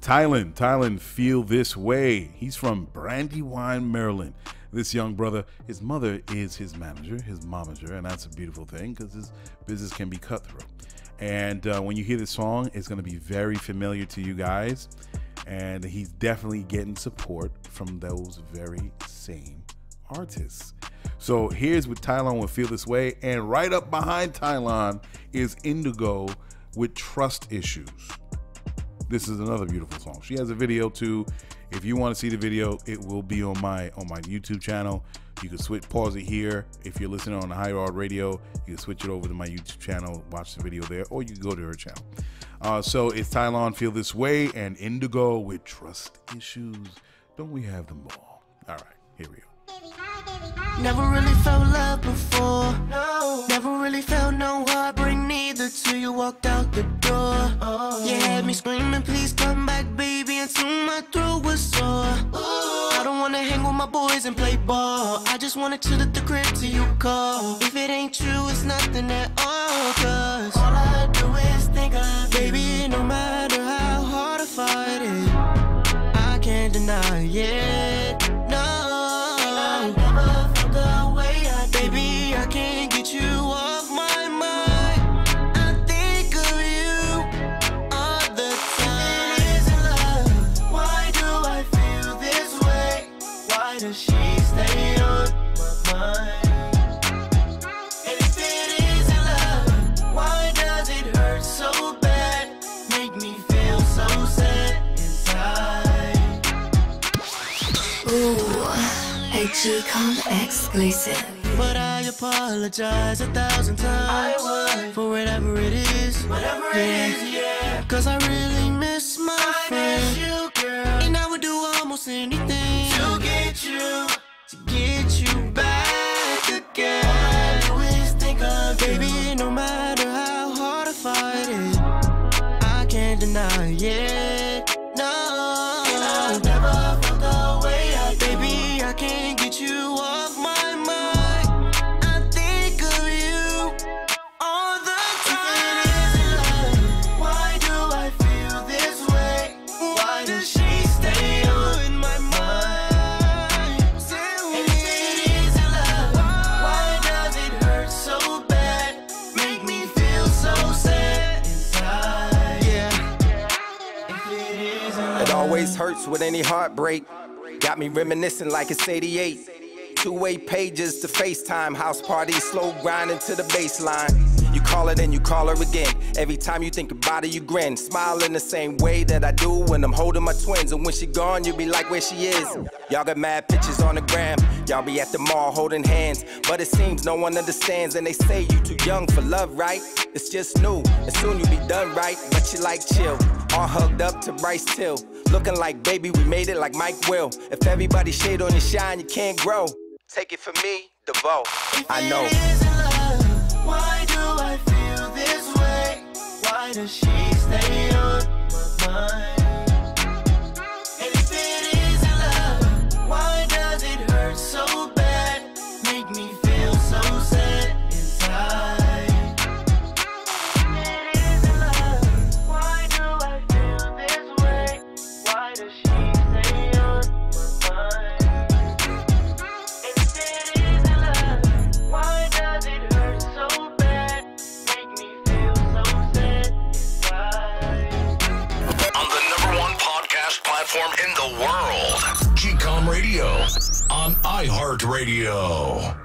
Tylan. Tylan, Feel This Way. He's from Brandywine, Maryland. This young brother, his mother is his manager, his momager, and that's a beautiful thing because his business can be cutthroat. And when you hear this song, it's going to be very familiar to you guys. And he's definitely getting support from those very same artists. So here's with Tylan with Feel This Way. And right up behind Tylan is Indago with Trust Issues. This is another beautiful song. She has a video too. If you want to see the video, it will be on my YouTube channel. You can pause it here. If you're listening on the iHeartRadio, you can switch it over to my YouTube channel, watch the video there, or you can go to her channel. So it's Tylan, Feel This Way, and Indago with Trust Issues. Don't we have them all? All right, here we go. Never really felt love before. No. Never really felt no heartbreak neither till you walked out the door. Oh. You had me screaming, please come back, baby, until my throat was sore. Ooh. I don't wanna hang with my boys and play ball. I just wanna chill at the crib till you call. If it ain't true, it's nothing at all. Cause all I do is think of baby, no matter how hard I fight it, I can't deny it. No. Baby, I can't get you off my mind. I think of you all the time. If it isn't love, why do I feel this way? Why does she stay on my mind? And if it isn't love, why does it hurt so bad? Make me feel so sad inside. Ooh, a GCOM exclusive. But I apologize 1,000 times for whatever it is. Whatever it is, yeah. Cause I really miss my friend. You, girl. And I would do almost anything to get you back again. All I do is think of baby, no matter how hard I fight it, I can't deny it. No, and I've never felt the way I do. Baby, I can't get you off my mind. Hurts with any heartbreak. Got me reminiscing like it's 88. Two-way pages to FaceTime. House party, slow grinding to the baseline. You call it and you call her again. Every time you think about it, you grin. Smile in the same way that I do when I'm holding my twins. And when she gone, you be like, where she is? Y'all got mad pictures on the gram. Y'all be at the mall holding hands. But it seems no one understands. And they say you too young for love, right? It's just new. And soon you be done, right? But you like chill. All hugged up to Bryce Till. Looking like baby, we made it like Mike Will. If everybody shade on your shine, you can't grow. Take it from me, DeVoe. I know. Why do I feel this way? Why does she stay on my mind? And if it isn't love, why does it hurt so bad? Make me feel so sad inside. If it isn't love, why do I feel this way? Why does she stay on my mind? And if it iHeartRadio.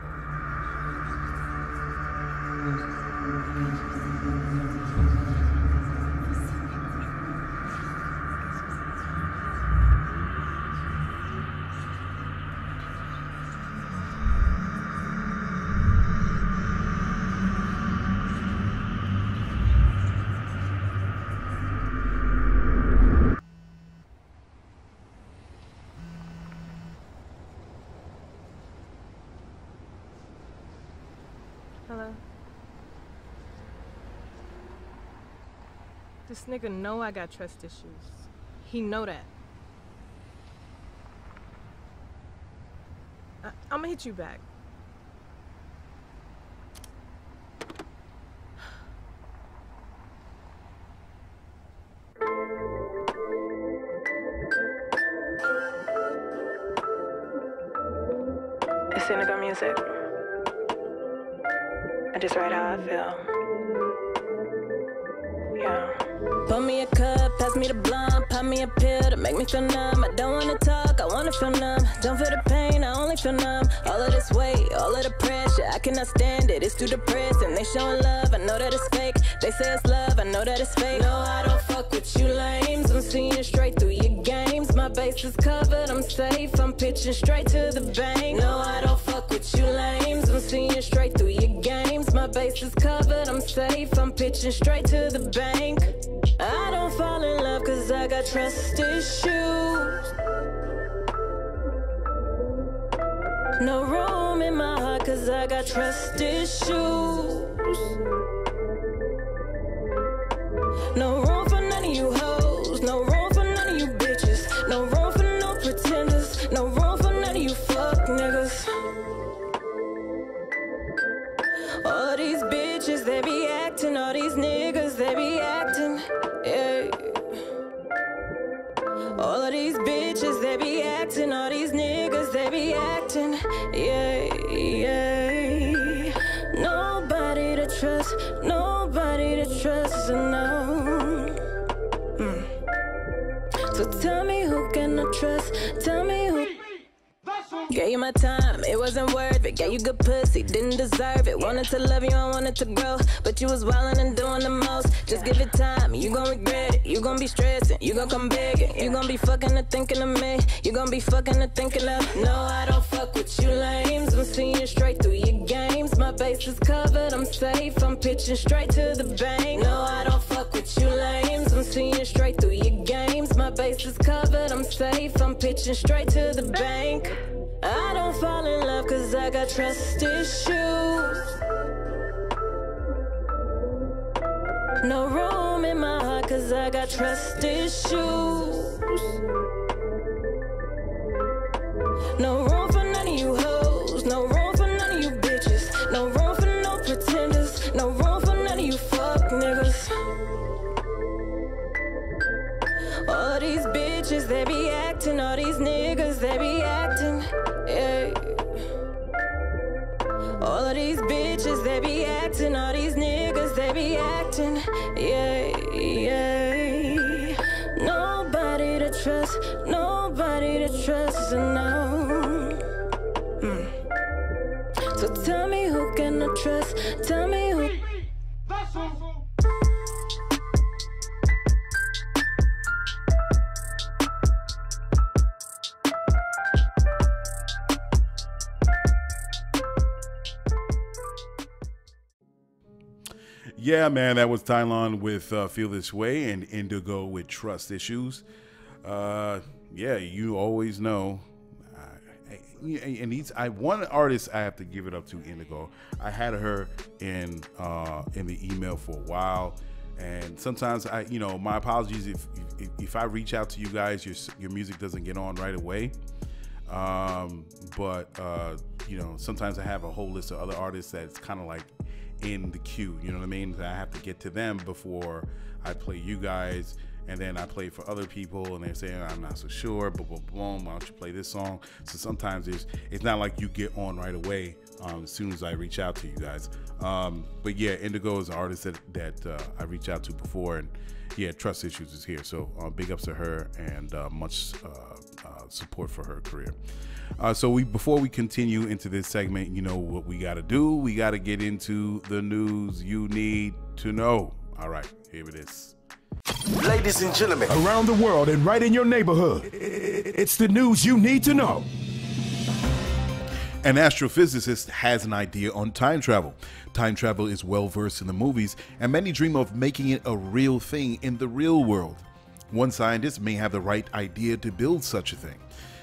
Hello? This nigga know I got trust issues. He know that. I'ma hit you back. It's Indago music. I just write how I feel. Yeah. Pour me a cup, pass me the blunt, pop me a pill to make me feel numb. I don't wanna talk, I wanna feel numb. Don't feel the pain, I only feel numb. All of this weight, all of the pressure, I cannot stand it, it's too depressing. They showing love, I know that it's fake. They say it's love, I know that it's fake. No, I don't fuck with you lames, I'm seeing straight through your games. My base is covered, I'm safe, I'm pitching straight to the bank. No, I don't fuck with you lames, I'm seeing straight through your games. My base is covered, I'm safe, I'm pitching straight to the bank. I don't fall in love cause I got trust issues. No room in my heart cause I got trust issues. No room for none of you hoes. No room for none of you bitches. No room for no pretenders. No room for none of you fuck niggas. All these bitches, they be acting. All these niggas, they be acting. Yeah. All of these bitches, they be acting. All these niggas, they be acting. Yeah, yeah. Nobody to trust, nobody to trust, no. So tell me who can I trust? Tell me who. Gave you my time, it wasn't worth it. Gave you good pussy, didn't deserve it. Wanted to love you, I wanted to grow, but you was wildin' and doing the most. Just give it time, you gon' regret it. You gon' be stressing, you gon' come begging. You gon' be fucking and thinking of me. You gon' be fucking and thinking of. No, I don't fuck with you lames. I'm seeing straight through your games. My base is covered, I'm safe. I'm pitching straight to the bank. No, I don't fuck with you lames. I'm seeing straight through your games. My base is covered, I'm safe. I'm pitching straight to the bank. I don't fall in love cause I got trust issues. No room in my heart cause I got trust issues. No room for none of you hoes. No room for none of you bitches. No room for no pretenders. No room for none of you fuck niggas. All these bitches, they be acting. All these niggas, they be acting. Yeah. All of these bitches, they be acting. All these niggas, they be acting. Yeah, yeah. Nobody to trust, nobody to trust, no. So tell me who can I trust? Tell me who. Yeah, man, that was Tylan with Feel This Way and Indago with Trust Issues. Yeah, you always know. And one artist I have to give it up to, Indago. I had her in the email for a while, and sometimes my apologies if I reach out to you guys, your music doesn't get on right away. But sometimes I have a whole list of other artists that's kind of like in the queue, you know what I mean? I have to get to them before I play you guys, and then I play for other people, and they're saying I'm not so sure, boom, boom, boom, why don't you play this song? So sometimes it's not like you get on right away as soon as I reach out to you guys. But yeah, Indago is an artist that I reached out to before, and yeah, Trust Issues is here. So big ups to her, and much support for her career. Before we continue into this segment, you know what we got to do. We got to get into the news you need to know. All right, here it is. Ladies and gentlemen, Around the world and right in your neighborhood, it's the news you need to know. An astrophysicist has an idea on time travel. Time travel is well versed in the movies, and many dream of making it a real thing in the real world. One scientist may have the right idea to build such a thing.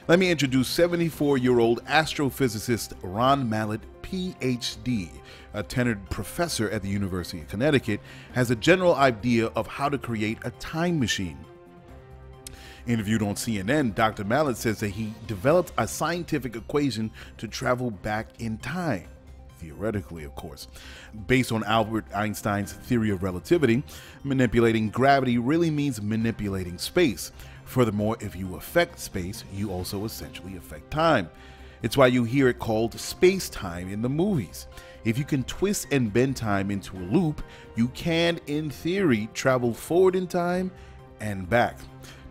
Let me introduce 74-year-old astrophysicist Ron Mallett, PhD, a tenured professor at the University of Connecticut, has a general idea of how to create a time machine. Interviewed on CNN, Dr. Mallett says that he developed a scientific equation to travel back in time. Theoretically, of course. Based on Albert Einstein's theory of relativity, manipulating gravity really means manipulating space. Furthermore, if you affect space, you also essentially affect time. It's why you hear it called space-time in the movies. If you can twist and bend time into a loop, you can, in theory, travel forward in time and back.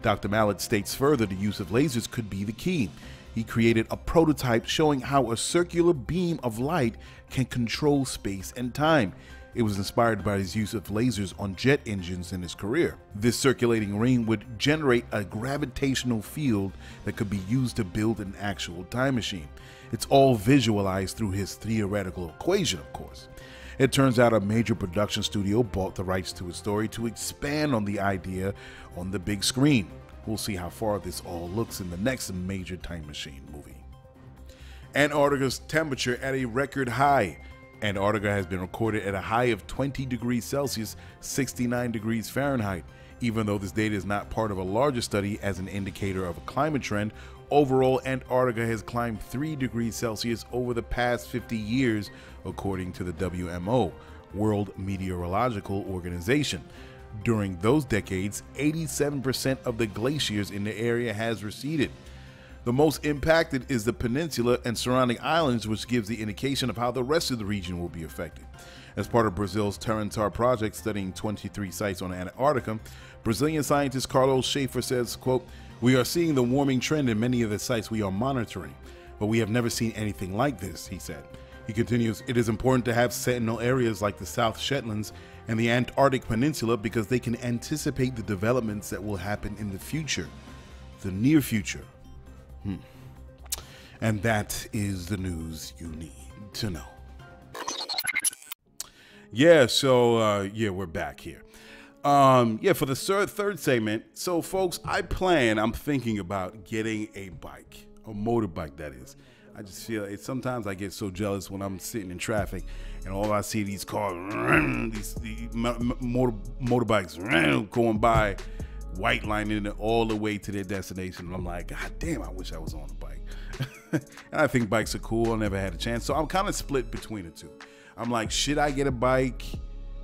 Dr. Mallett states further the use of lasers could be the key. He created a prototype showing how a circular beam of light can control space and time. It was inspired by his use of lasers on jet engines in his career. This circulating ring would generate a gravitational field that could be used to build an actual time machine. It's all visualized through his theoretical equation, of course. It turns out a major production studio bought the rights to his story to expand on the idea on the big screen. We'll see how far this all looks in the next major time machine movie. Antarctica's temperature at a record high. Antarctica has been recorded at a high of 20 degrees Celsius, 69 degrees Fahrenheit. Even though this data is not part of a larger study as an indicator of a climate trend, overall Antarctica has climbed 3 degrees Celsius over the past 50 years, according to the WMO, World Meteorological Organization. During those decades, 87% of the glaciers in the area has receded. The most impacted is the peninsula and surrounding islands, which gives the indication of how the rest of the region will be affected. As part of Brazil's Terrantar project studying 23 sites on Antarctica, Brazilian scientist Carlos Schaefer says, quote, "We are seeing the warming trend in many of the sites we are monitoring, but we have never seen anything like this," he said. He continues, "It is important to have sentinel areas like the South Shetlands and the Antarctic Peninsula because they can anticipate the developments that will happen in the future, the near future." And that is the news you need to know. Yeah, so we're back here. For the third segment. So folks, I'm thinking about getting a bike, a motorbike that is. I just feel it. Sometimes I get so jealous when I'm sitting in traffic and all I see these cars, these motorbikes going by, white lining it all the way to their destination. And I'm like, God damn, I wish I was on a bike. And I think bikes are cool. I never had a chance. So I'm kind of split between the two. I'm like, should I get a bike?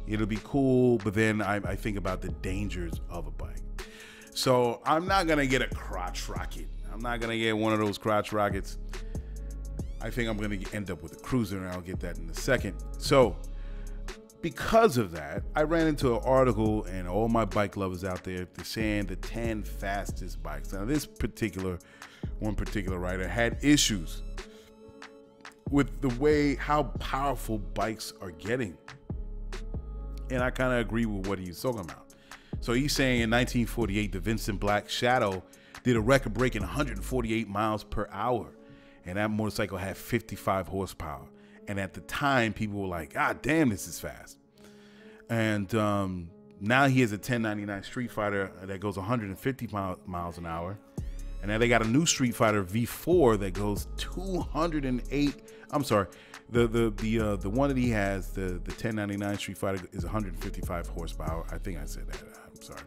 It'll be cool. But then I think about the dangers of a bike. So I'm not going to get a crotch rocket. I'm not going to get one of those crotch rockets. I think I'm going to end up with a cruiser, and I'll get that in a second. So because of that, I ran into an article, and all my bike lovers out there, they're saying the 10 fastest bikes. Now, one particular writer had issues with the way how powerful bikes are getting. And I kind of agree with what he's talking about. So he's saying in 1948, the Vincent Black Shadow did a record-breaking 148 miles per hour. And that motorcycle had 55 horsepower. And at the time, people were like, God damn, this is fast. And now he has a 1099 Street Fighter that goes 150 miles an hour. And now they got a new Street Fighter V4 that goes 208. I'm sorry. The one that he has, the 1099 Street Fighter, is 155 horsepower. I think I said that. I'm sorry.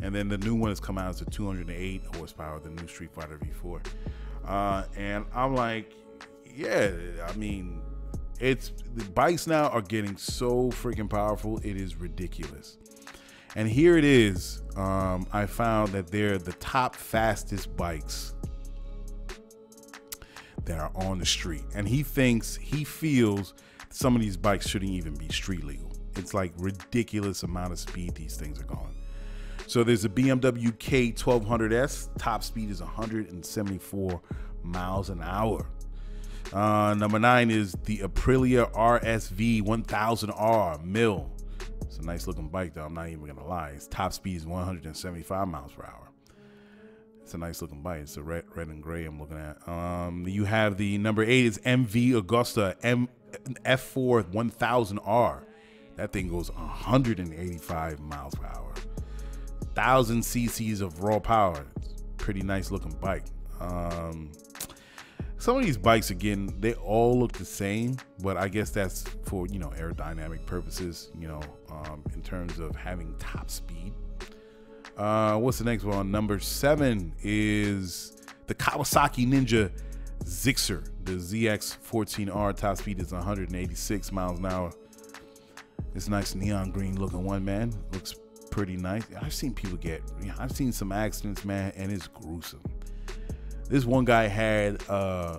And then the new one has come out as a 208 horsepower, the new Street Fighter V4. And I'm like, yeah, I mean, the bikes now are getting so freaking powerful. It is ridiculous. And here it is. I found that they're the top fastest bikes that are on the street. And he feels some of these bikes shouldn't even be street legal. It's like ridiculous amount of speed these things are going. So there's a BMW K1200S. Top speed is 174 miles an hour. Number 9 is the Aprilia RSV 1000R Mill. It's a nice looking bike, though. I'm not even gonna lie. Its top speed is 175 miles per hour. It's a nice looking bike. It's a red and gray I'm looking at. You have the number 8 is MV Agusta F4 1000R. That thing goes 185 miles per hour. 1,000 cc's of raw power. It's a pretty nice looking bike. Some of these bikes, again, they all look the same, but I guess that's for, aerodynamic purposes, in terms of having top speed. What's the next one? Number 7 is the Kawasaki Ninja Zixer. The ZX14R. Top speed is 186 miles an hour. This nice neon green looking one, man. Looks pretty nice. I've seen people I've seen some accidents, man, and it's gruesome. This one guy had I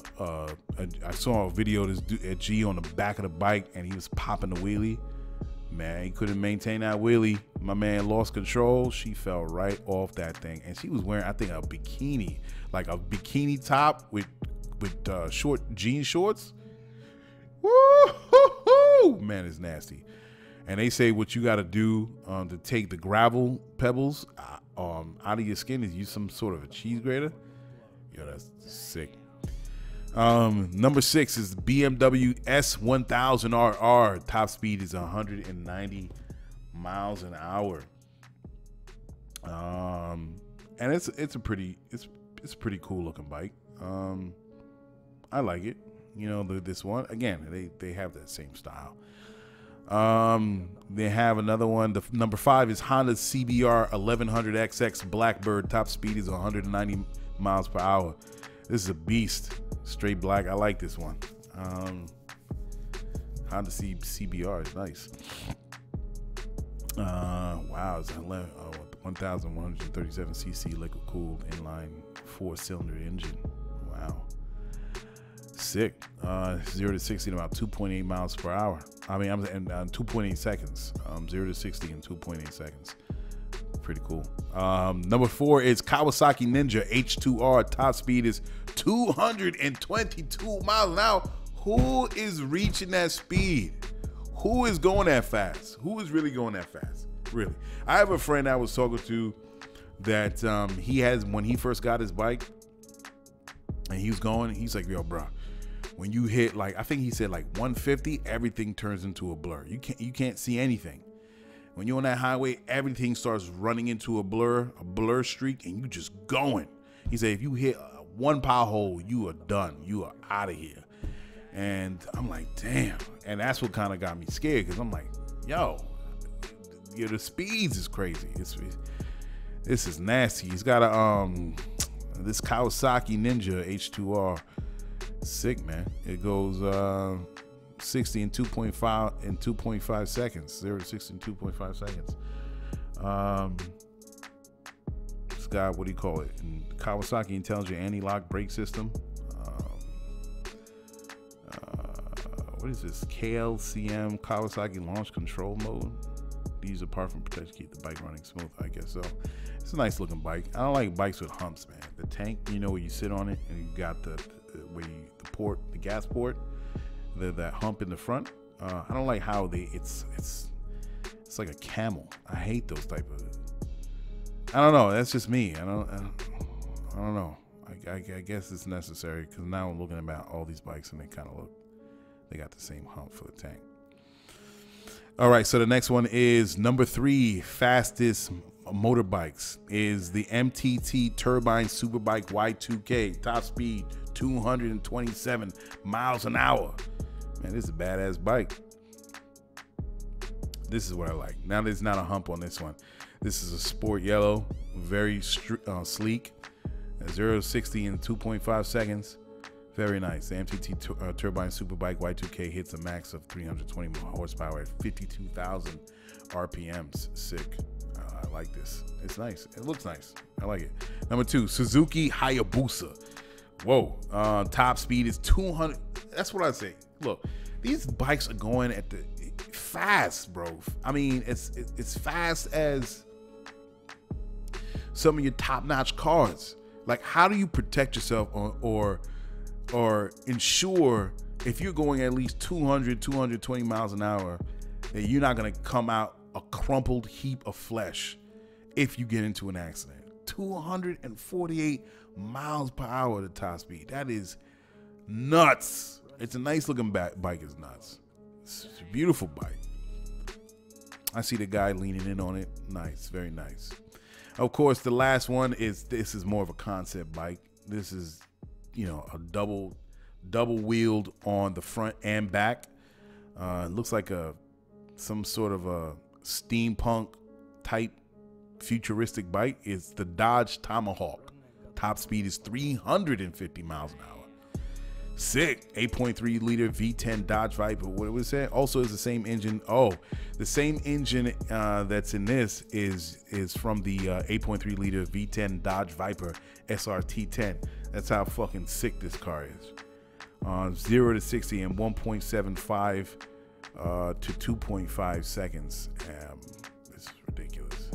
saw a video of this dude at G on the back of the bike, and he was popping the wheelie. Man, he couldn't maintain that wheelie. My man lost control. She fell right off that thing, and she was wearing, I think, a bikini, like a bikini top with short jean shorts. Woo! Man, it's nasty. And they say what you got to do to take the gravel pebbles out of your skin is use some sort of a cheese grater. Yo, that's sick. Number 6 is the BMW S1000RR. Top speed is 190 miles an hour. And it's a pretty cool looking bike. I like it. This one again. They have that same style. They have another one. The number 5 is Honda CBR 1100XX Blackbird. Top speed is 190 miles per hour. This is a beast. Straight black. I like this one. Honda CBR is nice. Wow, it's 1,137 cc liquid cooled inline 4-cylinder engine. Wow, sick. 0 to 60 in about 2.8 miles per hour. I mean, I'm 2.8 seconds. 0 to 60 in 2.8 seconds. Pretty cool. Number 4 is Kawasaki Ninja H2R. Top speed is 222 miles an hour. Who is reaching that speed? Who is going that fast? Who is really going that fast? Really? I have a friend I was talking to that when he first got his bike and he was going, he's like, yo, bro, when you hit I think he said 150, everything turns into a blur. You can't see anything. When you're on that highway, everything starts running into a blur streak, and you just going. He said, if you hit one pothole, you are done. You are out of here. And I'm like, damn. And that's what kind of got me scared, because I'm like, yo, the speeds is crazy. This is nasty. He's got this Kawasaki Ninja H2R. Sick, man. It goes 60 in 2.5 seconds. 0 to 60 in 2.5 seconds. It's got, what do you call it? Kawasaki Intelligent Anti-Lock Brake System. What is this? KLCM Kawasaki Launch Control Mode. These apart from protection keep the bike running smooth, I guess so. It's a nice looking bike. I don't like bikes with humps, man. The tank, where you sit on it and you got the gas port, that hump in the front. I don't like how it's like a camel. I hate those type of. I don't know. That's just me. I don't know. I guess it's necessary, because now I'm looking at all these bikes and they got the same hump for the tank. All right, so the next one is number 3 fastest motorbikes is the MTT Turbine Superbike Y2K. Top speed 227 miles an hour. Man, this is a badass bike. This is what I like. Now there's not a hump on this one. This is a sport yellow, very sleek. 0 to 60 in 2.5 seconds. Very nice. The MTT Turbine Superbike Y2K hits a max of 320 horsepower at 52,000 RPMs. Sick. I like this. It's nice. It looks nice. I like it. Number 2, Suzuki Hayabusa. Whoa. Top speed is 200. That's what I say. Look, these bikes are going at the fast, bro. I mean, it's fast as some of your top-notch cars. Like, how do you protect yourself or ensure if you're going at least 200, 220 miles an hour that you're not going to come out a crumpled heap of flesh if you get into an accident? 248 miles per hour at the top speed. That is nuts. It's a nice looking bike. It's nuts. It's a beautiful bike. I see the guy leaning in on it. Nice, very nice. Of course, the last one is, this is more of a concept bike. This is, a double wheeled on the front and back. It looks like some sort of a steampunk type futuristic bike. It's the Dodge Tomahawk. Top speed is 350 miles an hour. Sick. 8.3 liter V10 Dodge Viper. What was that? Also is the same engine. Oh, the same engine that's in this is from the 8.3 liter V10 Dodge Viper SRT10. That's how fucking sick this car is. 0 to 60 in 1.75 to 2.5 seconds. This is ridiculous.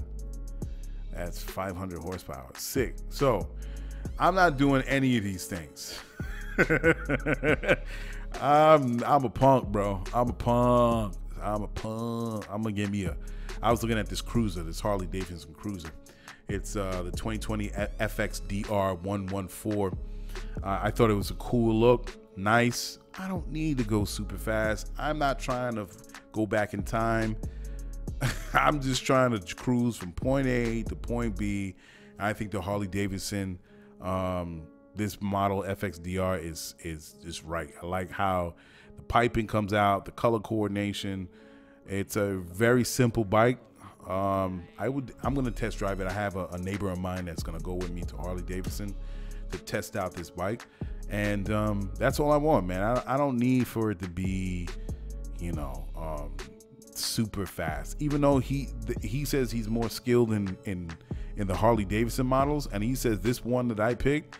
That's 500 horsepower. Sick. So I'm not doing any of these things. I'm a punk, bro. I'm a punk. I'm gonna give me I was looking at this cruiser, this Harley Davidson cruiser. It's the 2020 FXDR 114. I thought it was a cool look, nice. I don't need to go super fast. I'm not trying to go back in time. I'm just trying to cruise from point A to point B. I think the Harley Davidson, this model FXDR is just right. I like how the piping comes out, the color coordination. It's a very simple bike. I'm going to test drive it. I have a neighbor of mine that's going to go with me to Harley Davidson to test out this bike. And that's all I want, man. I don't need for it to be, super fast. Even though he says he's more skilled in the Harley Davidson models, and he says this one that I picked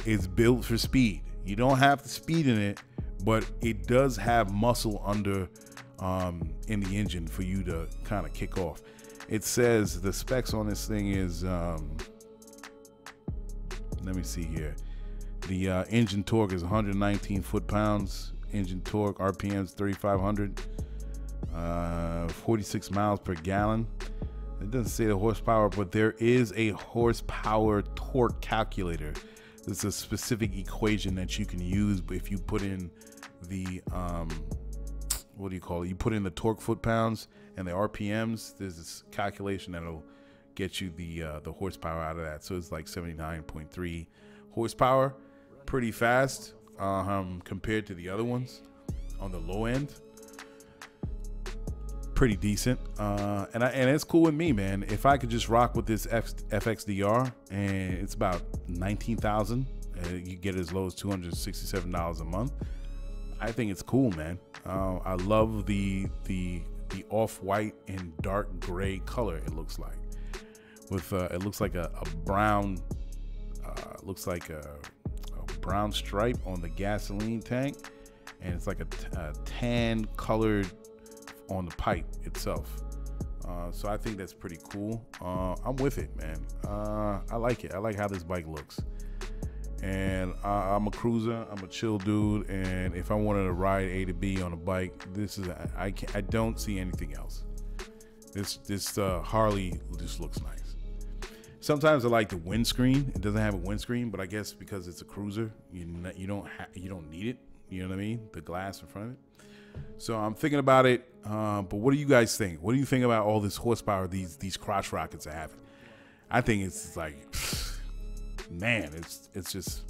is built for speed. You don't have the speed in it, but it does have muscle under in the engine for you to kind of kick off. It says the specs on this thing is let me see here. The engine torque is 119 foot-pounds. Engine torque RPMs 3,500. 46 miles per gallon. It doesn't say the horsepower, but there is a horsepower torque calculator. There's a specific equation that you can use if you put in the what do you call it? You put in the torque foot-pounds and the RPMs. There's this calculation that'll get you the horsepower out of that. So it's like 79.3 horsepower. Pretty fast compared to the other ones on the low end. Pretty decent, and it's cool with me, man. If I could just rock with this FXDR, and it's about $19,000, you get it as low as $267 a month. I think it's cool, man. I love the off-white and dark gray color. It looks like with it looks like a brown, looks like a brown stripe on the gasoline tank, and it's like a tan colored on the pipe itself. So I think that's pretty cool. I'm with it, man. I like it. I like how this bike looks. And I'm a cruiser. I'm a chill dude. And if I wanted to ride A to B on a bike, this is I don't see anything else. This Harley just looks nice. Sometimes I like the windscreen. It doesn't have a windscreen, but I guess because it's a cruiser, you don't need it. You know what I mean? The glass in front of it. So I'm thinking about it, but what do you guys think? What do you think about all this horsepower these crotch rockets are having? I think it's like, man, it's just,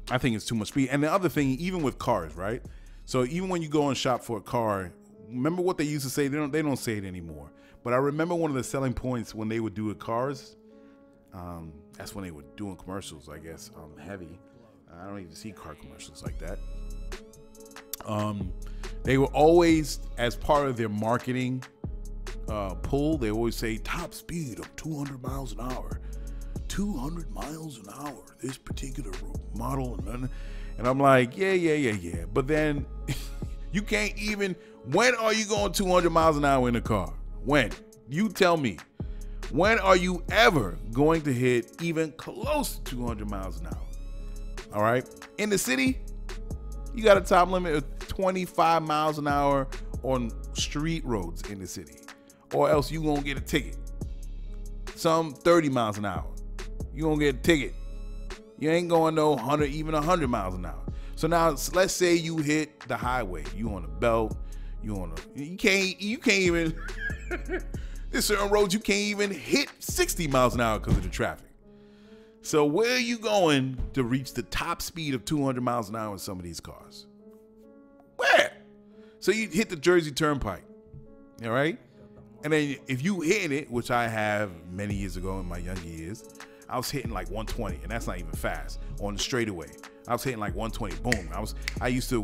I think it's too much speed. And the other thing, even with cars, right? So even when you go and shop for a car, remember what they used to say? They don't say it anymore. But I remember one of the selling points when they would do with cars. That's when they were doing commercials, I guess, heavy. I don't even see car commercials like that. They were always, as part of their marketing pull, they always say top speed of 200 miles an hour. 200 miles an hour, this particular model. And I'm like, yeah. But then you can't even, when are you going 200 miles an hour in a car? When? You tell me. When are you ever going to hit even close to 200 miles an hour? All right. In the city, you got a top limit of 25 miles an hour on street roads in the city, or else you gonna get a ticket. Some 30 miles an hour, you gonna get a ticket. You ain't going no 100 miles an hour. So now let's say you hit the highway, you on a belt, you can't even. There's certain roads you can't even hit 60 miles an hour because of the traffic. So where are you going to reach the top speed of 200 miles an hour in some of these cars? Where? So you hit the Jersey Turnpike, all right? And then if you hit it, which I have many years ago in my younger years, I was hitting like 120, and that's not even fast, on the straightaway. I was hitting like 120, boom. I used to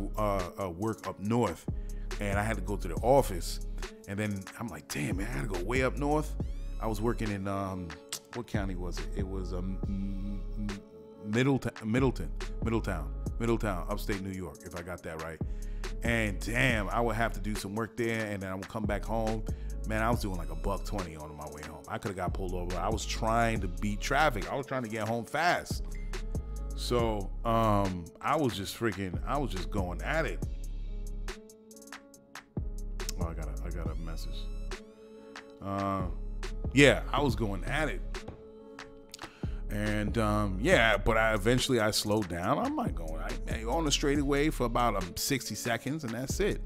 work up north, and I had to go to the office, and then I'm like, damn, man, I had to go way up north. I was working in, what county was it? It was Middletown, upstate New York, if I got that right. And damn, I would have to do some work there, and then I would come back home. Man, I was doing like $120 on my way home. I could have got pulled over. I was trying to beat traffic. I was trying to get home fast. So I was just going at it. Oh, I got a message. Yeah, I was going at it. And yeah, but eventually I slowed down. I'm not going on the straightaway for about 60 seconds, and that's it.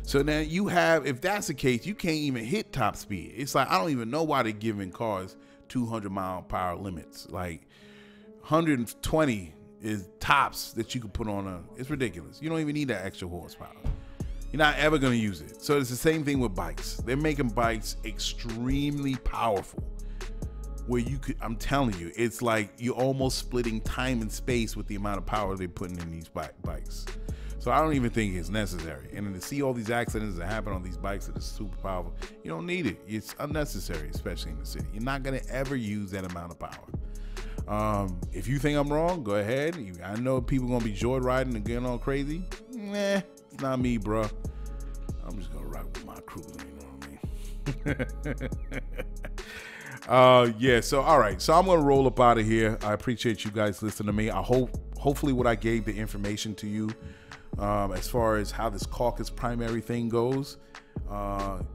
So now you have, if that's the case, you can't even hit top speed. It's like, I don't even know why they're giving cars 200 mile per hour limits. Like 120 is tops that you can put on it's ridiculous. You don't even need that extra horsepower. You're not ever going to use it. So it's the same thing with bikes. They're making bikes extremely powerful, where you could, I'm telling you, it's like you're almost splitting time and space with the amount of power they're putting in these bikes. So I don't even think it's necessary. And then to see all these accidents that happen on these bikes that are super powerful, you don't need it. It's unnecessary, especially in the city. You're not going to ever use that amount of power. If you think I'm wrong, go ahead. I know people going to be joyriding and getting all crazy. Nah, it's not me, bro. I'm just going to rock with my cruise, you know what I mean? Yeah, so all right. So I'm going to roll up out of here. I appreciate you guys listening to me. Hopefully what I gave the information to you, as far as how this caucus primary thing goes,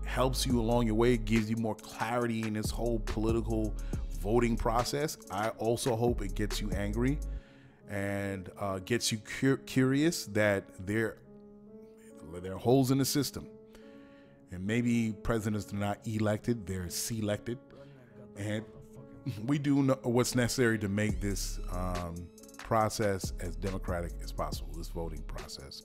helps you along your way, gives you more clarity in this whole political voting process. I also hope it gets you angry and gets you curious that there are holes in the system. And maybe presidents are not elected, they're selected. And we do know what's necessary to make this process as democratic as possible, this voting process.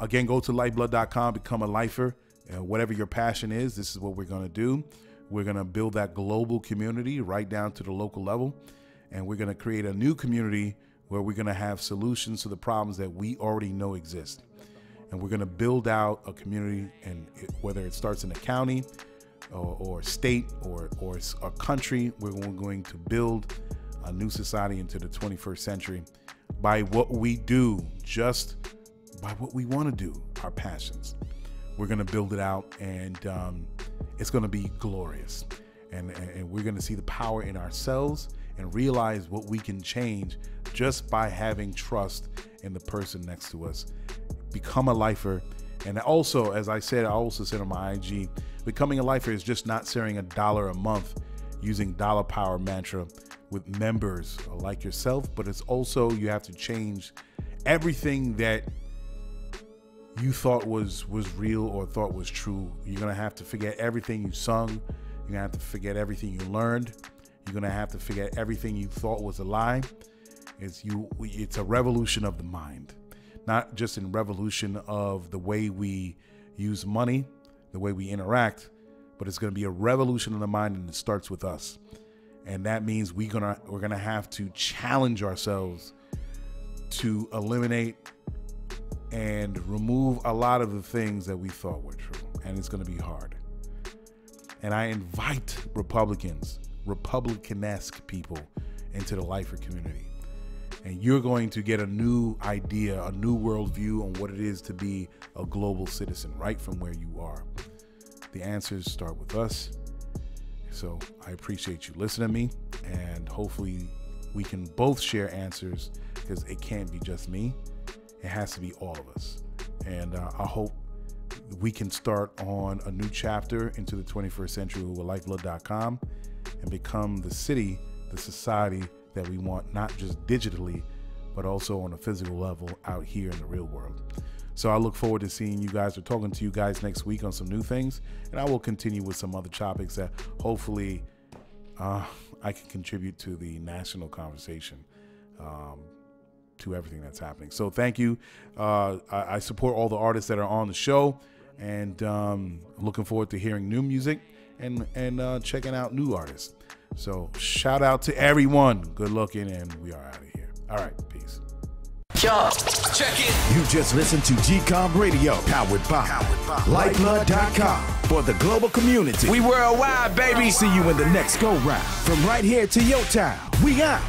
Again, go to Lyfeblood.com, become a lifer. Whatever your passion is, this is what we're going to do. We're going to build that global community right down to the local level. And we're going to create a new community where we're going to have solutions to the problems that we already know exist. And we're going to build out a community, and whether it starts in a county or state or a country, we're going to build a new society into the 21st century by what we do, just by what we want to do, our passions. We're going to build it out, and it's going to be glorious. And we're going to see the power in ourselves and realize what we can change just by having trust in the person next to us. Become a lifer. And also, as I said, I also said on my IG, becoming a lifer is just not sharing $1 a month using dollar power mantra with members like yourself, but it's also, you have to change everything that you thought was real or thought was true. You're going to have to forget everything you sung. You're going to have to forget everything you learned. You're going to have to forget everything you thought was a lie. It's a revolution of the mind, not just in revolution of the way we use money, the way we interact, but it's going to be a revolution of the mind, and it starts with us. And that means we're gonna have to challenge ourselves to eliminate and remove a lot of the things that we thought were true. And it's gonna be hard. And I invite Republican-esque people into the lifer community. And you're going to get a new idea, a new worldview on what it is to be a global citizen right from where you are. The answers start with us. It So I appreciate you listening to me, and hopefully we can both share answers, because it can't be just me. It has to be all of us. And I hope we can start on a new chapter into the 21st century with Lyfeblood.com and become the city, the society that we want, not just digitally, but also on a physical level out here in the real world. So I look forward to seeing you guys or talking to you guys next week on some new things. And I will continue with some other topics that hopefully I can contribute to the national conversation, to everything that's happening. So thank you. I support all the artists that are on the show, and looking forward to hearing new music and checking out new artists. So shout out to everyone. Good looking, and we are out of here. All right, peace. Yo, check it. You just listened to GCOM Radio, powered by Lyfeblood.com for the global community. We worldwide, baby. See you in the next go round. From right here to your town, we out.